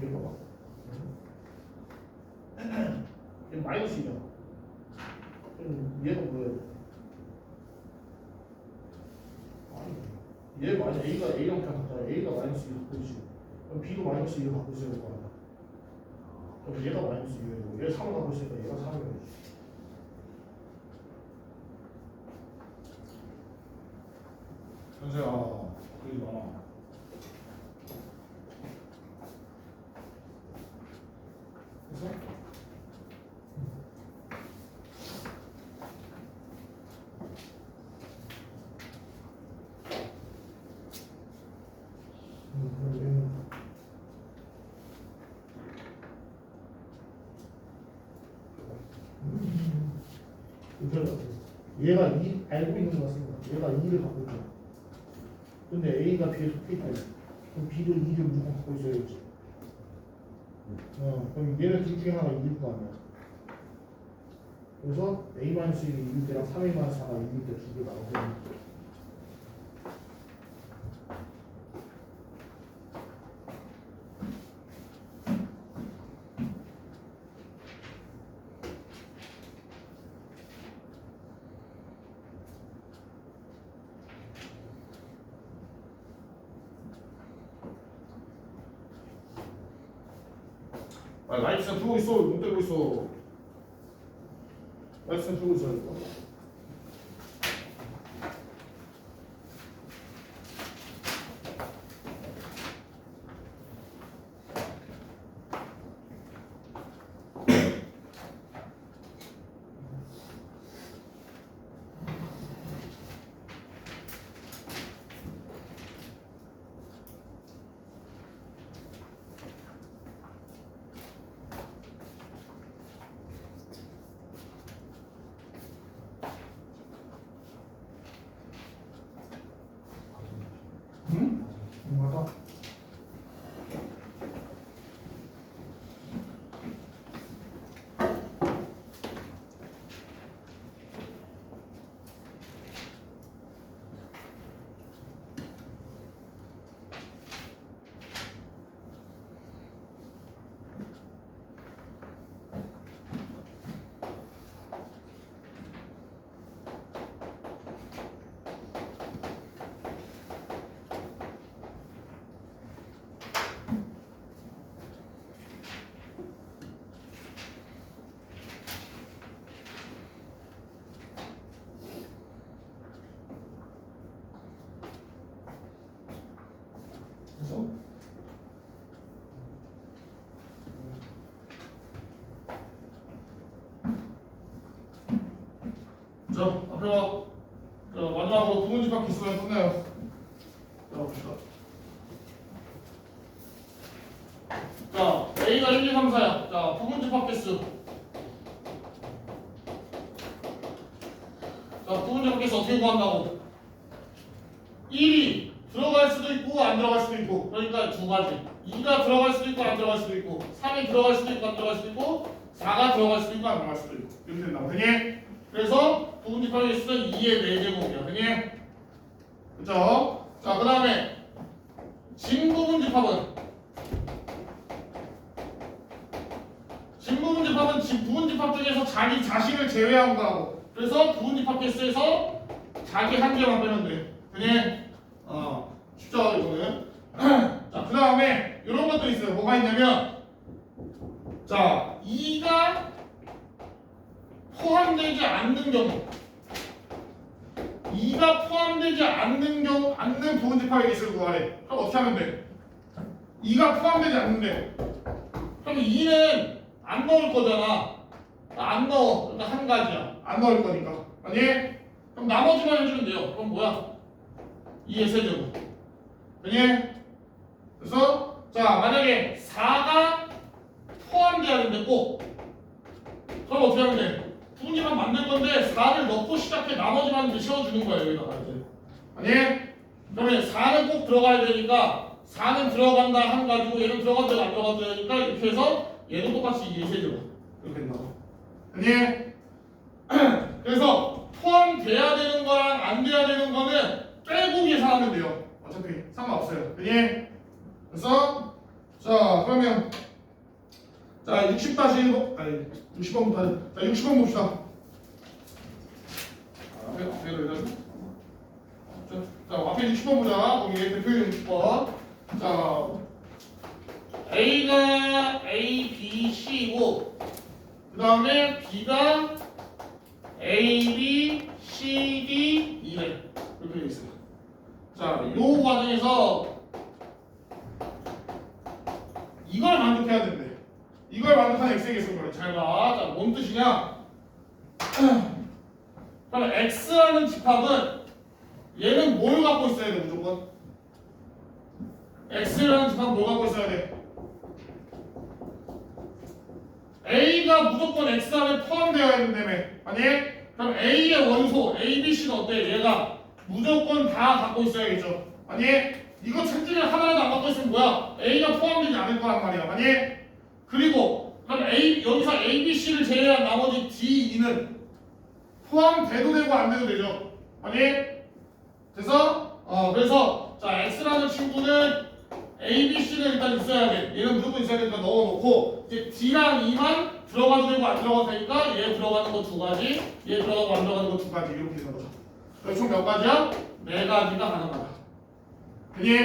얘 봐봐. 얘 마이너스 2잖아. 얘가 뭐야? 얘 마이너스 A랑 그냥 같잖아. A가 마이너스 2를 갖고 있지. 그럼 B도 마이너스 2를 갖고 있어야 될 거 아니야. 그럼 얘가 마이너스 2고 얘 3을 갖고 있으니까 얘가 3이어야지. 현수야 그러지 마. 그래서 얘가 이 알고 있는 것 같습니다. 얘가 2를 갖고 있죠. 근데 A가 B에 속해 있다. 그럼 B도 2를 무조건 갖고 있어야지. 그럼 얘네 둘 중에 하나가 2일 거 아니야. 그래서 A-1이 2일 때랑 3A-4가 2일 때 두 개 나오고. 라이트선 풀고 있어. 눈 떼고 있어. 라이트선 풀고 있어. 이거. 응? 맞아. 그래서 자 앞에 와. 자 마지막으로 부분집합 기수면 끝내요. 자 봅시다. 자 A가 1, 2, 3, 4야. 자 부분집합 개수. 자 부분집합 개수 어떻게 구한다고? 1이 들어갈 수도 있고 안 들어갈 수도 있고, 그러니까 두 가지. 2가 들어갈 수도 있고 안 들어갈 수도 있고, 3이 들어갈 수도 있고 안 들어갈 수도 있고, 4가 들어갈 수도 있고 안 들어갈 수도 있고, 이렇게 된다고. 그니? 그래서 부분집합의 개수는 2의 4제곱이야. 그니? 그죠? 자, 그 다음에 진부분집합은 부분집합 중에서 자기 자신을 제외한 거라고. 그래서 부분집합 개수에서 자기 한 개만 빼면 돼. 그니? 쉽죠 이거는. 자, 그 다음에 이런 것도 있어요. 뭐가 있냐면, 자, 2가 포함되지 않는 경우, 2가 포함되지 않는 경우, 않는 부분집합의 개수를 구하래. 그럼 어떻게 하면 돼? 2가 포함되지 않는데, 그럼 2는 안 넣을 거잖아. 안 넣어. 그러니까 한 가지야. 안 넣을 거니까. 아니? 그럼 나머지만 해주면 돼요. 그럼 뭐야? 2의 세제곱. 아니? 그래서 자, 만약에 4가 포함돼야 되는데 꼭, 그럼 어떻게 하면 돼? 부분집합 만들 건데 4를 넣고 시작해. 나머지만 이제 채워주는 거예요. 여기다가 이제. 아니? 그러면 4는 꼭 들어가야 되니까 4는 들어간다 한 가지고 얘는 들어가도 안 들어가도 되니까 이렇게 해서 얘는 똑같이 2의 세제곱. 이렇게 된다고. 아니? 그래서 포함돼야 되는 거랑 안 돼야 되는 거는 빼고 계산하면 돼요. 어차피 상관없어요. 그니? 그래서 자 그러면 자 60-1번 아니 60번부터 자 60번 봅시다. 자 앞에 60번 보자. 거기 대표님 60번. 자 A가 A, B, C고 그 다음에 B가 A, B, C, D, E래. 이렇게 돼 있어요. 요 과정에서 이걸 만족해야 된대. 이걸 만족한 x에게 있는 거야. 잘 봐. 자, 뭔 뜻이냐? 그럼 x라는 집합은 얘는 뭘 갖고 있어야 돼 무조건? x라는 집합은 뭘 갖고 있어야 돼? a가 무조건 x 안에 포함되어야 된다며. 아니? 그럼 a의 원소 a, b, c는 어때? 얘가 무조건 다 갖고 있어야겠죠. 아니? 이거 책중에 하나라도 안 갖고 있으면 뭐야? a가 포함되지 않을 거란 말이야. 아니? 그리고 그럼 여기서 a, b, c를 제외한 나머지 d, e는 포함돼도 되고 안 돼도 되죠. 아니? 그래서 자 x라는 친구는 a, b, c는 일단 있어야 돼. 얘는 무조건 있어야 되니까 넣어놓고 이제 d랑 e만 들어가도 되고 안 들어가도 되니까 얘 들어가는 거 두 가지, 얘 들어가고 안 들어가는 거 두 가지 이렇게 되는 거죠. 그래서 총 몇 가지야? 네 가지가 가능하다. 그니?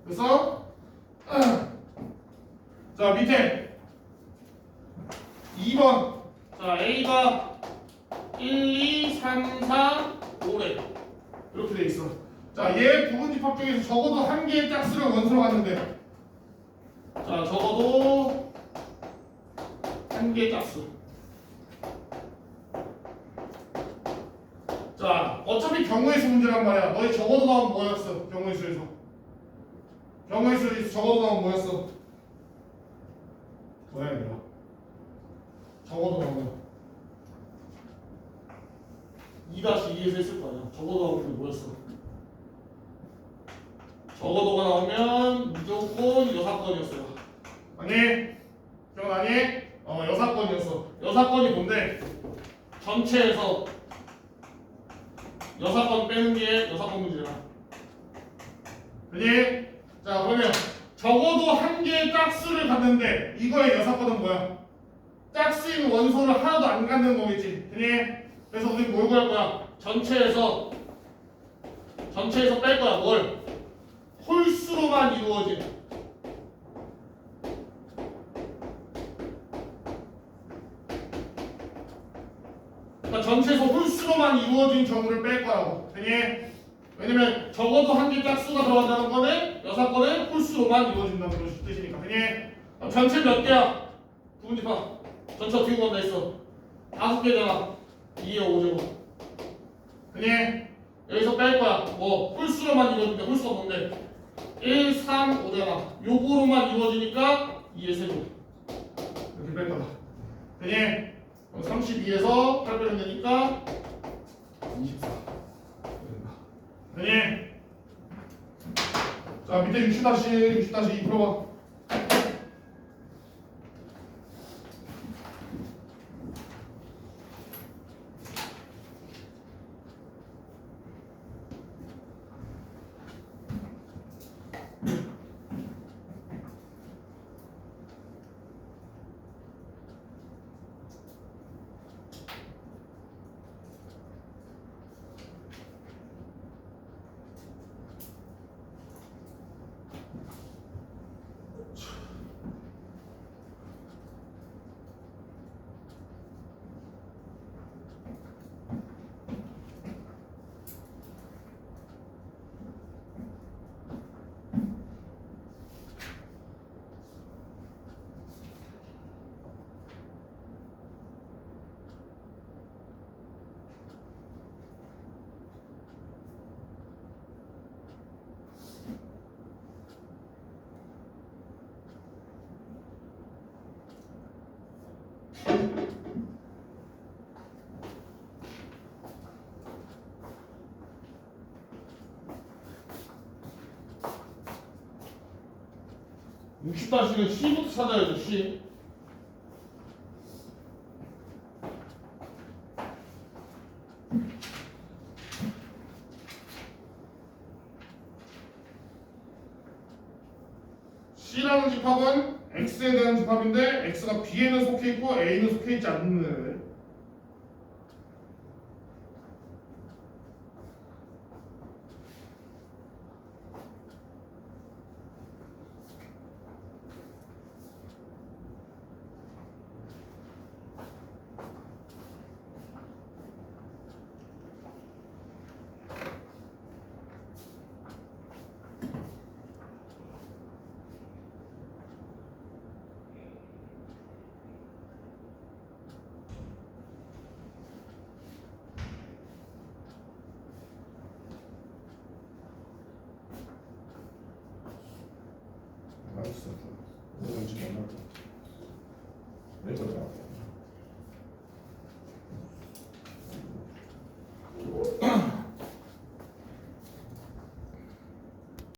그래서 자 밑에 2번 자 a가 1, 2, 3, 4, 5래 이렇게 돼 있어. 자, 얘 부분집합 중에서 적어도 한 개의 짝수를 원소로 갔는데 자, 적어도 한 개의 짝수. 자, 어차피 경우의 수 문제란 말이야. 너희 적어도 나오면 뭐였어? 경우의 수에서. 경우의 수에서 적어도 나오면 뭐였어? 뭐야 얘들아? 적어도 나오면 2-2에서 했을 거 아니야. 적어도 나오면 뭐였어? 적어도가 나오면 무조건 여사건이었어요. 아니? 기억나니? 여사건이었어. 여사건이 뭔데? 전체에서 여사건 빼는 게 여사건 문제야. 그니? 자, 그러면 적어도 한 개의 짝수를 갖는데 이거의 여사건은 뭐야? 짝수인 원소를 하나도 안 갖는 거겠지. 그니? 그래서 우리 뭘 구할 거야? 전체에서 뺄 거야. 뭘? 홀수로만 이루어진 그러니까 전체에서 홀수로만 이루어진 경우를 뺄 거라고. 되니? 왜냐면 적어도 한 개 짝수가 들어간다는 거는 여사건은 홀수로만 이루어진다는 그런 뜻이니까. 되니? 전체 몇 개야? 부분집합 전체 어떻게 구한다 했어? 5개잖아. 2의 5제곱. 되니? 여기서 뺄 거야. 뭐 홀수로만 이루어진대. 홀수가 뭔데? 1, 3, 5잖아. 요거로만 이루어지니까 2의 세제곱. 이렇게 뺄 거다. 되니? 32에서 8 빼면 되니까 24. 되니? 자, 밑에 60-2 풀어봐. (60-는) C부터 찾아야죠. C. C라는 집합은 X에 대한 집합인데 X가 B에는 속해 있고 A는 속해 있지 않는